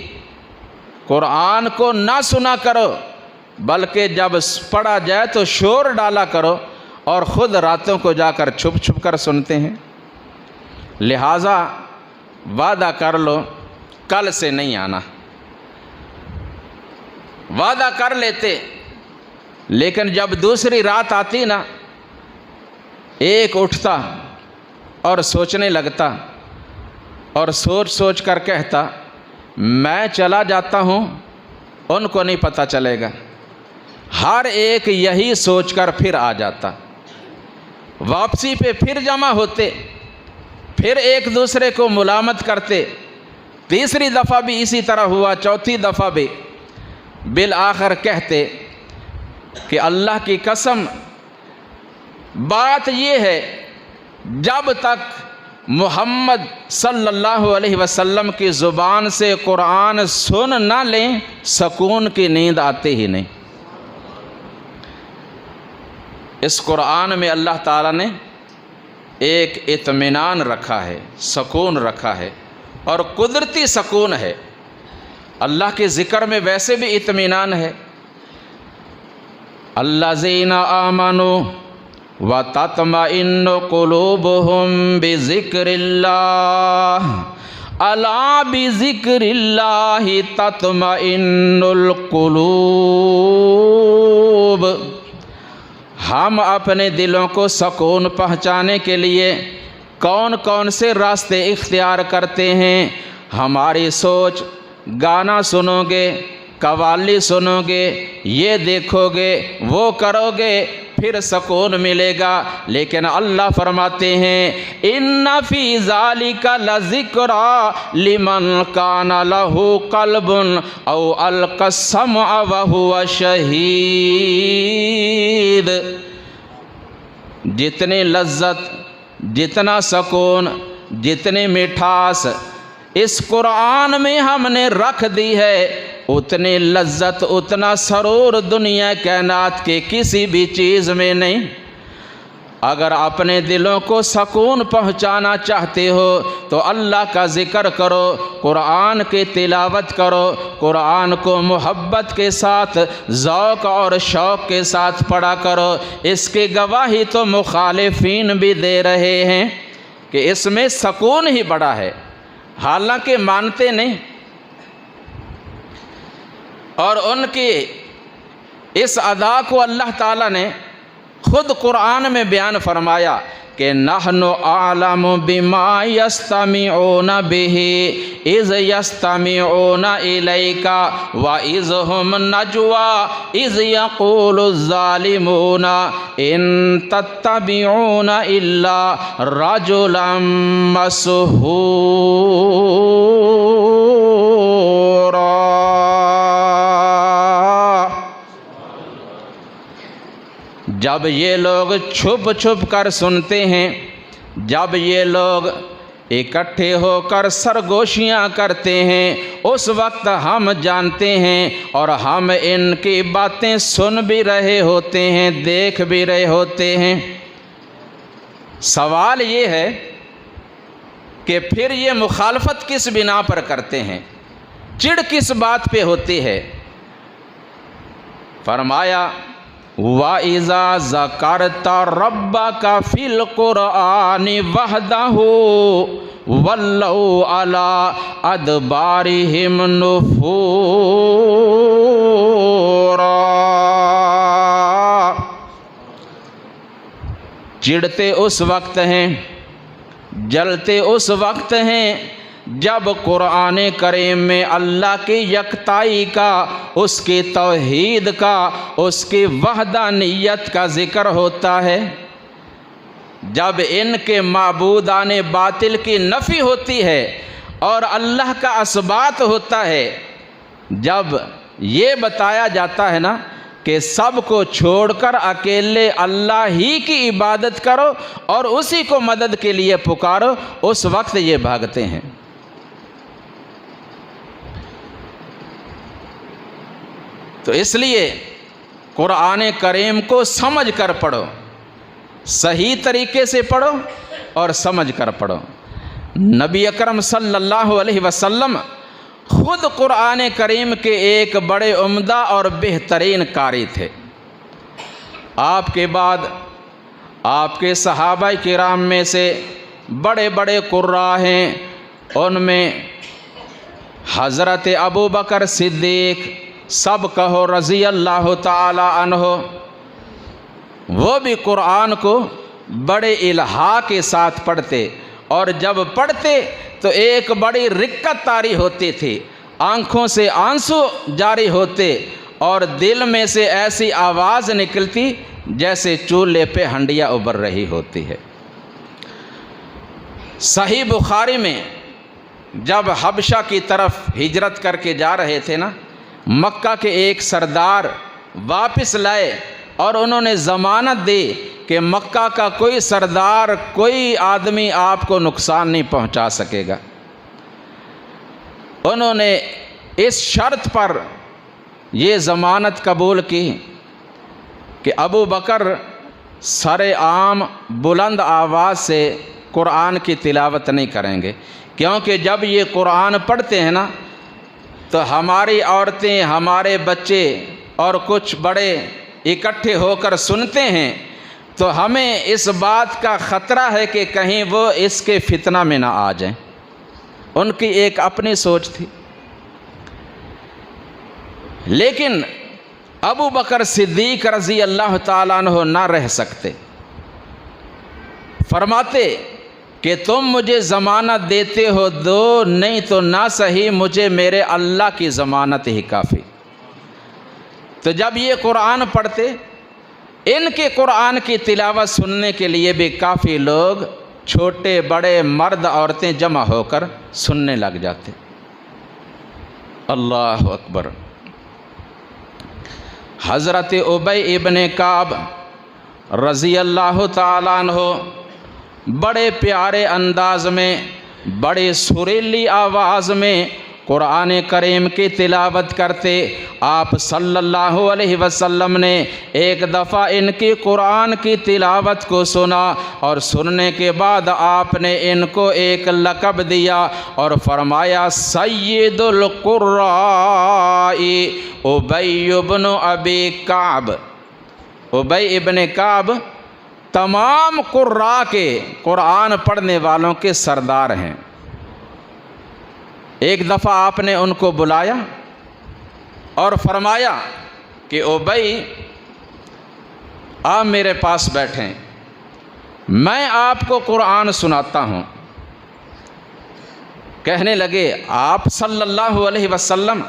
قرآن کو نہ سنا کرو بلکہ جب پڑھا جائے تو شور ڈالا کرو، اور خود راتوں کو جا کر چھپ چھپ کر سنتے ہیں۔ لہٰذا وعدہ کر لو کل سے نہیں آنا، وعدہ کر لیتے، لیکن جب دوسری رات آتی نا، ایک اٹھتا اور سوچنے لگتا اور سوچ سوچ کر کہتا میں چلا جاتا ہوں، ان کو نہیں پتہ چلے گا۔ ہر ایک یہی سوچ کر پھر آ جاتا، واپسی پہ پھر جمع ہوتے، پھر ایک دوسرے کو ملامت کرتے، تیسری دفعہ بھی اسی طرح ہوا، چوتھی دفعہ بھی، بالآخر کہتے کہ اللہ کی قسم بات یہ ہے جب تک محمد صلی اللہ علیہ وسلم کی زبان سے قرآن سن نہ لیں سکون کی نیند آتی ہی نہیں۔ اس قرآن میں اللہ تعالیٰ نے ایک اطمینان رکھا ہے، سکون رکھا ہے، اور قدرتی سکون ہے۔ اللہ کے ذکر میں ویسے بھی اطمینان ہے۔ الذین آمنوا وتطمئن قلوبهم بذکر اللہ الا بذکر اللہ تطمئن القلوب۔ ہم اپنے دلوں کو سکون پہنچانے کے لیے کون کون سے راستے اختیار کرتے ہیں؟ ہماری سوچ، گانا سنو گے، قوالی سنو گے، یہ دیکھو گے، وہ کرو گے، پھر سکون ملے گا۔ لیکن اللہ فرماتے ہیں ان فی ذالک لذکریٰ لمن کان لہ قلب او القی السمع وہو شہید۔ جتنی لذت، جتنا سکون، جتنی مٹھاس اس قرآن میں ہم نے رکھ دی ہے، اتنی لذت، اتنا سرور دنیا کائنات کے کسی بھی چیز میں نہیں۔ اگر اپنے دلوں کو سکون پہنچانا چاہتے ہو تو اللہ کا ذکر کرو، قرآن کی تلاوت کرو، قرآن کو محبت کے ساتھ، ذوق اور شوق کے ساتھ پڑھا کرو۔ اس کی گواہی تو مخالفین بھی دے رہے ہیں کہ اس میں سکون ہی بڑا ہے، حالانکہ مانتے نہیں۔ اور ان کی اس ادا کو اللہ تعالیٰ نے خود قرآن میں بیان فرمایا کہ نحن اعلم بما یستمعون بہ اذ یستمعون الیک واذ هم نجوی اذ یقول الظالمون ان تتبعون الا رجلا مسحورا۔ جب یہ لوگ چھپ چھپ کر سنتے ہیں، جب یہ لوگ اکٹھے ہو کر سرگوشیاں کرتے ہیں، اس وقت ہم جانتے ہیں اور ہم ان کی باتیں سن بھی رہے ہوتے ہیں، دیکھ بھی رہے ہوتے ہیں۔ سوال یہ ہے کہ پھر یہ مخالفت کس بنا پر کرتے ہیں، چڑ کس بات پہ ہوتی ہے؟ فرمایا وَإِذَا ذَكَرْتَ رَبَّكَ فِي الْقُرْآنِ وَحْدَهُ وَلَّوْا عَلَىٰ أَدْبَارِهِمْ نُفُورًا۔ چڑھتے اس وقت ہیں، جلتے اس وقت ہیں جب قرآن کریم میں اللہ کی یکتائی کا، اس کی توحید کا، اس کی وحدانیت کا ذکر ہوتا ہے، جب ان کے معبودان باطل کی نفی ہوتی ہے اور اللہ کا اثبات ہوتا ہے، جب یہ بتایا جاتا ہے نا کہ سب کو چھوڑ کر اکیلے اللہ ہی کی عبادت کرو اور اسی کو مدد کے لیے پکارو، اس وقت یہ بھاگتے ہیں۔ تو اس لیے قرآن کریم کو سمجھ کر پڑھو، صحیح طریقے سے پڑھو اور سمجھ کر پڑھو۔ نبی اکرم صلی اللہ علیہ وسلم خود قرآن کریم کے ایک بڑے عمدہ اور بہترین قاری تھے۔ آپ کے بعد آپ کے صحابہ کرام میں سے بڑے بڑے قراء ہیں، ان میں حضرت ابو بکر صدیق، سب کہو رضی اللہ تعالی عنہ، وہ بھی قرآن کو بڑے الہا کے ساتھ پڑھتے، اور جب پڑھتے تو ایک بڑی رکت طاری ہوتی تھی، آنکھوں سے آنسو جاری ہوتے اور دل میں سے ایسی آواز نکلتی جیسے چولہے پہ ہنڈیا ابل رہی ہوتی ہے۔ صحیح بخاری میں جب حبشہ کی طرف ہجرت کر کے جا رہے تھے نا، مکہ کے ایک سردار واپس لائے اور انہوں نے ضمانت دی کہ مکہ کا کوئی سردار، کوئی آدمی آپ کو نقصان نہیں پہنچا سکے گا۔ انہوں نے اس شرط پر یہ ضمانت قبول کی کہ ابو بکر سر عام بلند آواز سے قرآن کی تلاوت نہیں کریں گے، کیونکہ جب یہ قرآن پڑھتے ہیں نا تو ہماری عورتیں، ہمارے بچے اور کچھ بڑے اکٹھے ہو کر سنتے ہیں، تو ہمیں اس بات کا خطرہ ہے کہ کہیں وہ اس کے فتنہ میں نہ آ جائیں۔ ان کی ایک اپنی سوچ تھی، لیکن ابو بکر صدیق رضی اللہ تعالیٰ عنہ نہ رہ سکتے، فرماتے کہ تم مجھے ضمانت دیتے ہو دو، نہیں تو نہ صحیح مجھے میرے اللہ کی ضمانت ہی کافی۔ تو جب یہ قرآن پڑھتے، ان کے قرآن کی تلاوت سننے کے لیے بھی کافی لوگ، چھوٹے بڑے مرد عورتیں جمع ہو کر سننے لگ جاتے۔ اللہ اکبر۔ حضرت ابی ابن کعب رضی اللہ تعالیٰ عنہ بڑے پیارے انداز میں، بڑے سریلی آواز میں قرآن کریم کی تلاوت کرتے۔ آپ صلی اللہ علیہ وسلم نے ایک دفعہ ان کی قرآن کی تلاوت کو سنا، اور سننے کے بعد آپ نے ان کو ایک لقب دیا اور فرمایا سید القراء ابی ابن ابی کعب۔ ابی ابن کعب تمام قراء کے، قرآن پڑھنے والوں کے سردار ہیں۔ ایک دفعہ آپ نے ان کو بلایا اور فرمایا کہ ابی آپ میرے پاس بیٹھیں، میں آپ کو قرآن سناتا ہوں۔ کہنے لگے آپ صلی اللہ علیہ وسلم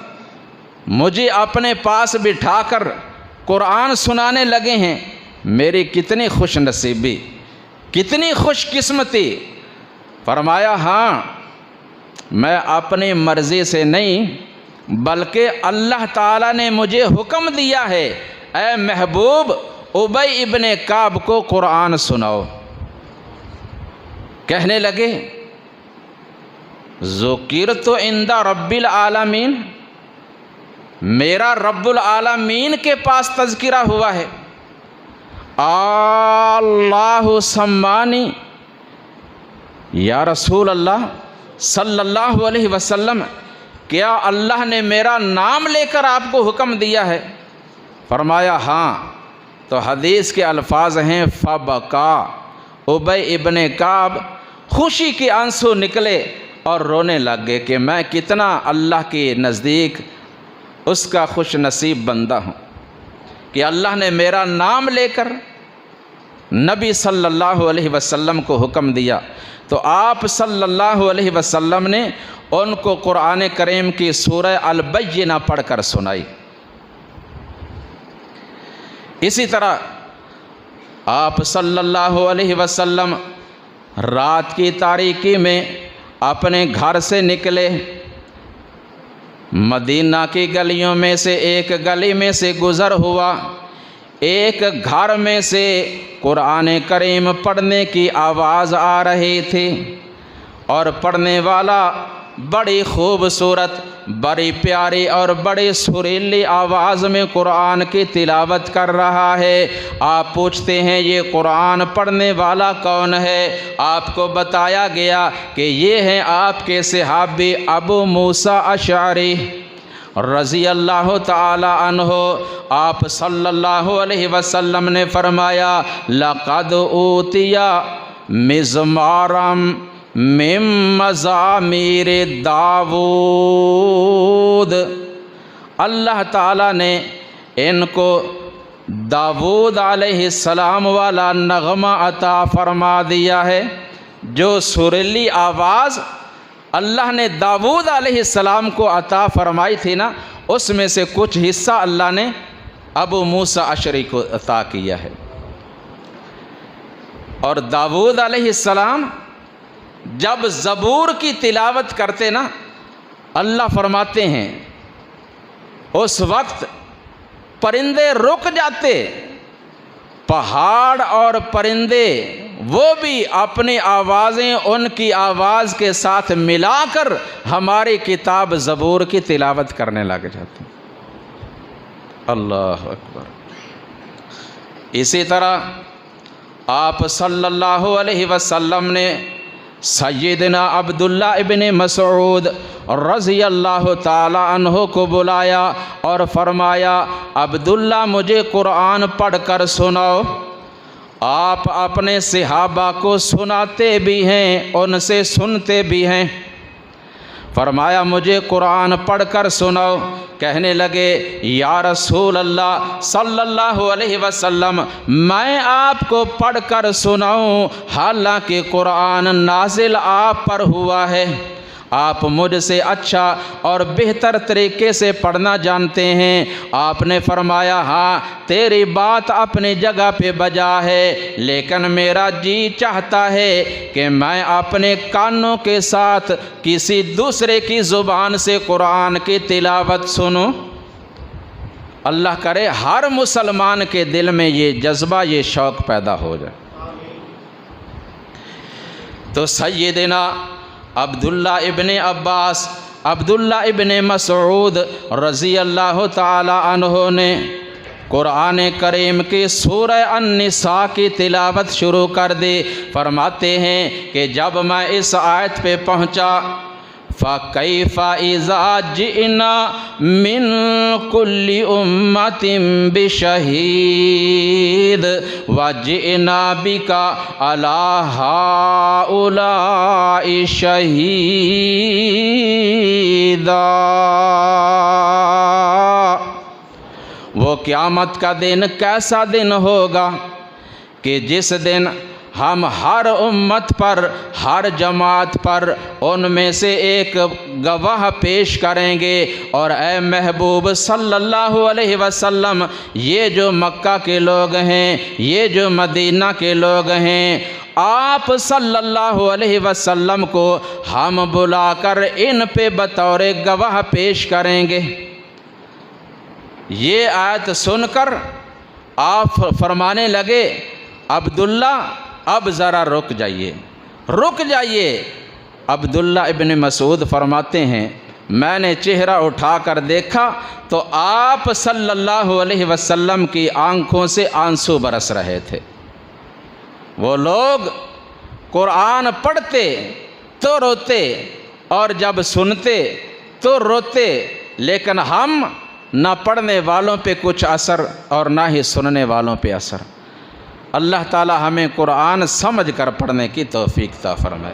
مجھے اپنے پاس بٹھا کر قرآن سنانے لگے ہیں، میری کتنی خوش نصیبی، کتنی خوش قسمتی۔ فرمایا ہاں، میں اپنی مرضی سے نہیں بلکہ اللہ تعالیٰ نے مجھے حکم دیا ہے، اے محبوب ابی ابن کعب کو قرآن سناؤ۔ کہنے لگے ذکرت عند رب العالمین، میرا رب العالمین کے پاس تذکرہ ہوا ہے۔ اللہ سمانی، یا رسول اللہ صلی اللہ علیہ وسلم، کیا اللہ نے میرا نام لے کر آپ کو حکم دیا ہے؟ فرمایا ہاں۔ تو حدیث کے الفاظ ہیں فبکا، ابی ابن کعب خوشی کے آنسو نکلے اور رونے لگ گئے کہ میں کتنا اللہ کے نزدیک اس کا خوش نصیب بندہ ہوں کہ اللہ نے میرا نام لے کر نبی صلی اللہ علیہ وسلم کو حکم دیا۔ تو آپ صلی اللہ علیہ وسلم نے ان کو قرآن کریم کی سورہ البینہ پڑھ کر سنائی۔ اسی طرح آپ صلی اللہ علیہ وسلم رات کی تاریکی میں اپنے گھر سے نکلے، مدینہ کی گلیوں میں سے ایک گلی میں سے گزر ہوا، ایک گھر میں سے قرآن کریم پڑھنے کی آواز آ رہی تھی، اور پڑھنے والا بڑی خوبصورت، بڑی پیاری اور بڑی سریلی آواز میں قرآن کی تلاوت کر رہا ہے۔ آپ پوچھتے ہیں یہ قرآن پڑھنے والا کون ہے؟ آپ کو بتایا گیا کہ یہ ہیں آپ کے صحابی ابو موسیٰ اشعری رضی اللہ تعالی عنہ۔ آپ صلی اللہ علیہ وسلم نے فرمایا لقد اوتی مزمارا من مزامیر داود، اللہ تعالیٰ نے ان کو داود علیہ السلام والا نغمہ عطا فرما دیا ہے۔ جو سریلی آواز اللہ نے داود علیہ السلام کو عطا فرمائی تھی نا، اس میں سے کچھ حصہ اللہ نے ابو موسیٰ اشعری کو عطا کیا ہے۔ اور داود علیہ السلام جب زبور کی تلاوت کرتے نا، اللہ فرماتے ہیں اس وقت پرندے رک جاتے، پہاڑ اور پرندے وہ بھی اپنی آوازیں ان کی آواز کے ساتھ ملا کر ہماری کتاب زبور کی تلاوت کرنے لگ جاتے ہیں۔ اللہ اکبر۔ اسی طرح آپ صلی اللہ علیہ وسلم نے سیدنا عبداللہ ابن مسعود رضی اللہ تعالی عنہ کو بلایا اور فرمایا عبداللہ مجھے قرآن پڑھ کر سناؤ۔ آپ اپنے صحابہ کو سناتے بھی ہیں، ان سے سنتے بھی ہیں۔ فرمایا مجھے قرآن پڑھ کر سناؤ۔ کہنے لگے یا رسول اللہ صلی اللہ علیہ وسلم میں آپ کو پڑھ کر سناؤں، حالانکہ قرآن نازل آپ پر ہوا ہے، آپ مجھ سے اچھا اور بہتر طریقے سے پڑھنا جانتے ہیں۔ آپ نے فرمایا ہاں تیری بات اپنی جگہ پہ بجا ہے، لیکن میرا جی چاہتا ہے کہ میں اپنے کانوں کے ساتھ کسی دوسرے کی زبان سے قرآن کی تلاوت سنوں۔ اللہ کرے ہر مسلمان کے دل میں یہ جذبہ، یہ شوق پیدا ہو جائے۔ تو سیدنا عبداللہ ابن عباس، عبداللہ ابن مسعود رضی اللہ تعالی عنہ نے قرآن کریم کی سورہ النساء کی تلاوت شروع کر دی۔ فرماتے ہیں کہ جب میں اس آیت پہ پہنچا فَكَيْفَ إِذَا جِئْنَا مِن كُلِّ أُمَّةٍ بِشَهِيدٍ وَجِئْنَا بِكَ عَلَى هَؤُلَاءِ شَهِيدًا۔ وہ قیامت کا دن کیسا دن ہوگا کہ جس دن ہم ہر امت پر، ہر جماعت پر ان میں سے ایک گواہ پیش کریں گے، اور اے محبوب صلی اللہ علیہ وسلم یہ جو مکہ کے لوگ ہیں، یہ جو مدینہ کے لوگ ہیں، آپ صلی اللہ علیہ وسلم کو ہم بلا کر ان پہ بطور گواہ پیش کریں گے۔ یہ آیت سن کر آپ فرمانے لگے عبداللہ اب ذرا رک جائیے، رک جائیے۔ عبداللہ ابن مسعود فرماتے ہیں میں نے چہرہ اٹھا کر دیکھا تو آپ صلی اللہ علیہ وسلم کی آنکھوں سے آنسو برس رہے تھے۔ وہ لوگ قرآن پڑھتے تو روتے اور جب سنتے تو روتے، لیکن ہم نہ پڑھنے والوں پہ کچھ اثر اور نہ ہی سننے والوں پہ اثر۔ اللہ تعالی ہمیں قرآن سمجھ کر پڑھنے کی توفیق عطا فرمائے۔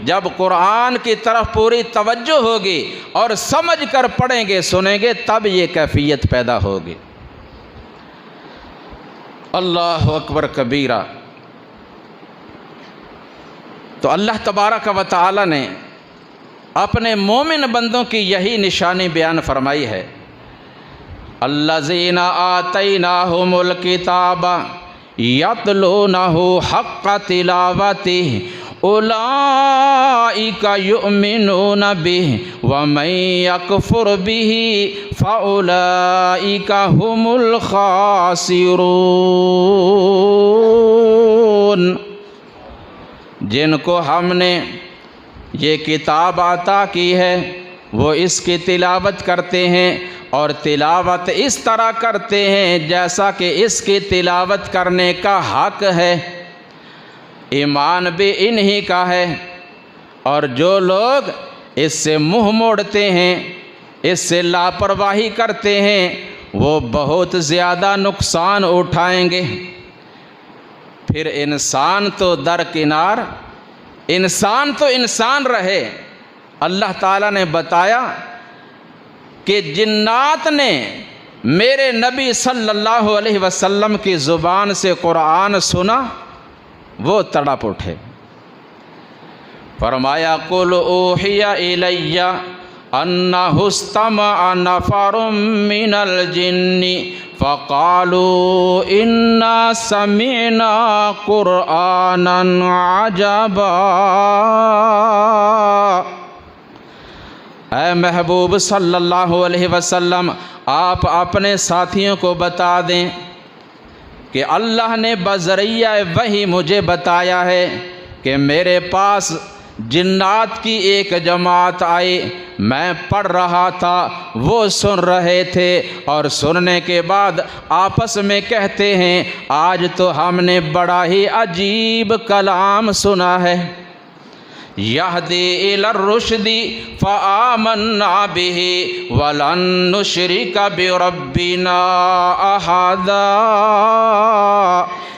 جب قرآن کی طرف پوری توجہ ہوگی اور سمجھ کر پڑھیں گے، سنیں گے، تب یہ کیفیت پیدا ہوگی۔ اللہ اکبر کبیرہ۔ تو اللہ تبارک و تعالی نے اپنے مومن بندوں کی یہی نشانی بیان فرمائی ہے، الذین آتیناہم الکتاب یتلونہ حق تلاوتہ اولئک یؤمنون بہ ومن یکفر بہ فاولئک هم الخاسرون۔ جن کو ہم نے یہ کتاب عطا کی ہے وہ اس کی تلاوت کرتے ہیں، اور تلاوت اس طرح کرتے ہیں جیسا کہ اس کی تلاوت کرنے کا حق ہے، ایمان بھی انہی کا ہے۔ اور جو لوگ اس سے منہ موڑتے ہیں، اس سے لاپرواہی کرتے ہیں، وہ بہت زیادہ نقصان اٹھائیں گے۔ پھر انسان تو درکنار، انسان تو انسان رہے۔ اللہ تعالیٰ نے بتایا کہ جنات نے میرے نبی صلی اللہ علیہ وسلم کی زبان سے قرآن سنا، وہ تڑپ اٹھے۔ فرمایا قُلْ أُوحِيَ إِلَيَّ أَنَّهُ اسْتَمَعَ نَفَرٌ مِّنَ الْجِنِّ فَقَالُوا إِنَّا سَمِعْنَا قُرْآنًا عَجَبًا۔ اے محبوب صلی اللہ علیہ وسلم آپ اپنے ساتھیوں کو بتا دیں کہ اللہ نے بذریعہ وحی مجھے بتایا ہے کہ میرے پاس جنات کی ایک جماعت آئی، میں پڑھ رہا تھا، وہ سن رہے تھے، اور سننے کے بعد آپس میں کہتے ہیں آج تو ہم نے بڑا ہی عجیب کلام سنا ہے۔ یہدی الی الرشد فآمنا بہ ولن نشرک بربنا احدا۔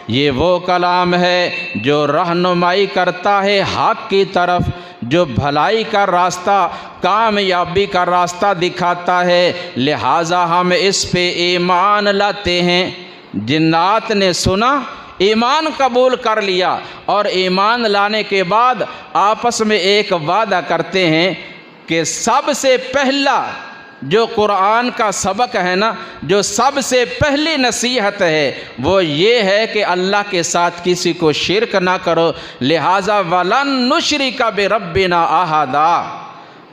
یہ وہ کلام ہے جو رہنمائی کرتا ہے حق کی طرف، جو بھلائی کا راستہ، کامیابی کا راستہ دکھاتا ہے، لہٰذا ہم اس پہ ایمان لاتے ہیں۔ جنات نے سنا، ایمان قبول کر لیا، اور ایمان لانے کے بعد آپس میں ایک وعدہ کرتے ہیں کہ سب سے پہلا جو قرآن کا سبق ہے نا، جو سب سے پہلی نصیحت ہے وہ یہ ہے کہ اللہ کے ساتھ کسی کو شرک نہ کرو، لہٰذا وَلَن نُشْرِكَ بِرَبِّنَا أَحَدًا۔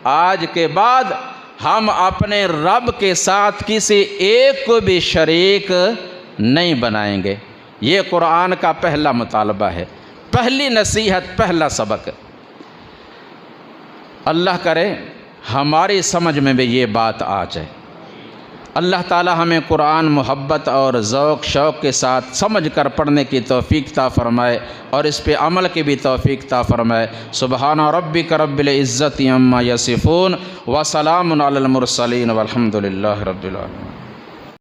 آج کے بعد ہم اپنے رب کے ساتھ کسی ایک کو بھی شریک نہیں بنائیں گے۔ یہ قرآن کا پہلا مطالبہ ہے، پہلی نصیحت، پہلا سبق۔ اللہ کرے ہماری سمجھ میں بھی یہ بات آ جائے۔ اللہ تعالی ہمیں قرآن محبت اور ذوق شوق کے ساتھ سمجھ کر پڑھنے کی توفیق عطا فرمائے، اور اس پہ عمل کی بھی توفیق عطا فرمائے۔ سبحان ربک رب العزت عما یصفون وسلام علی المرسلین والحمد للہ رب العالمین۔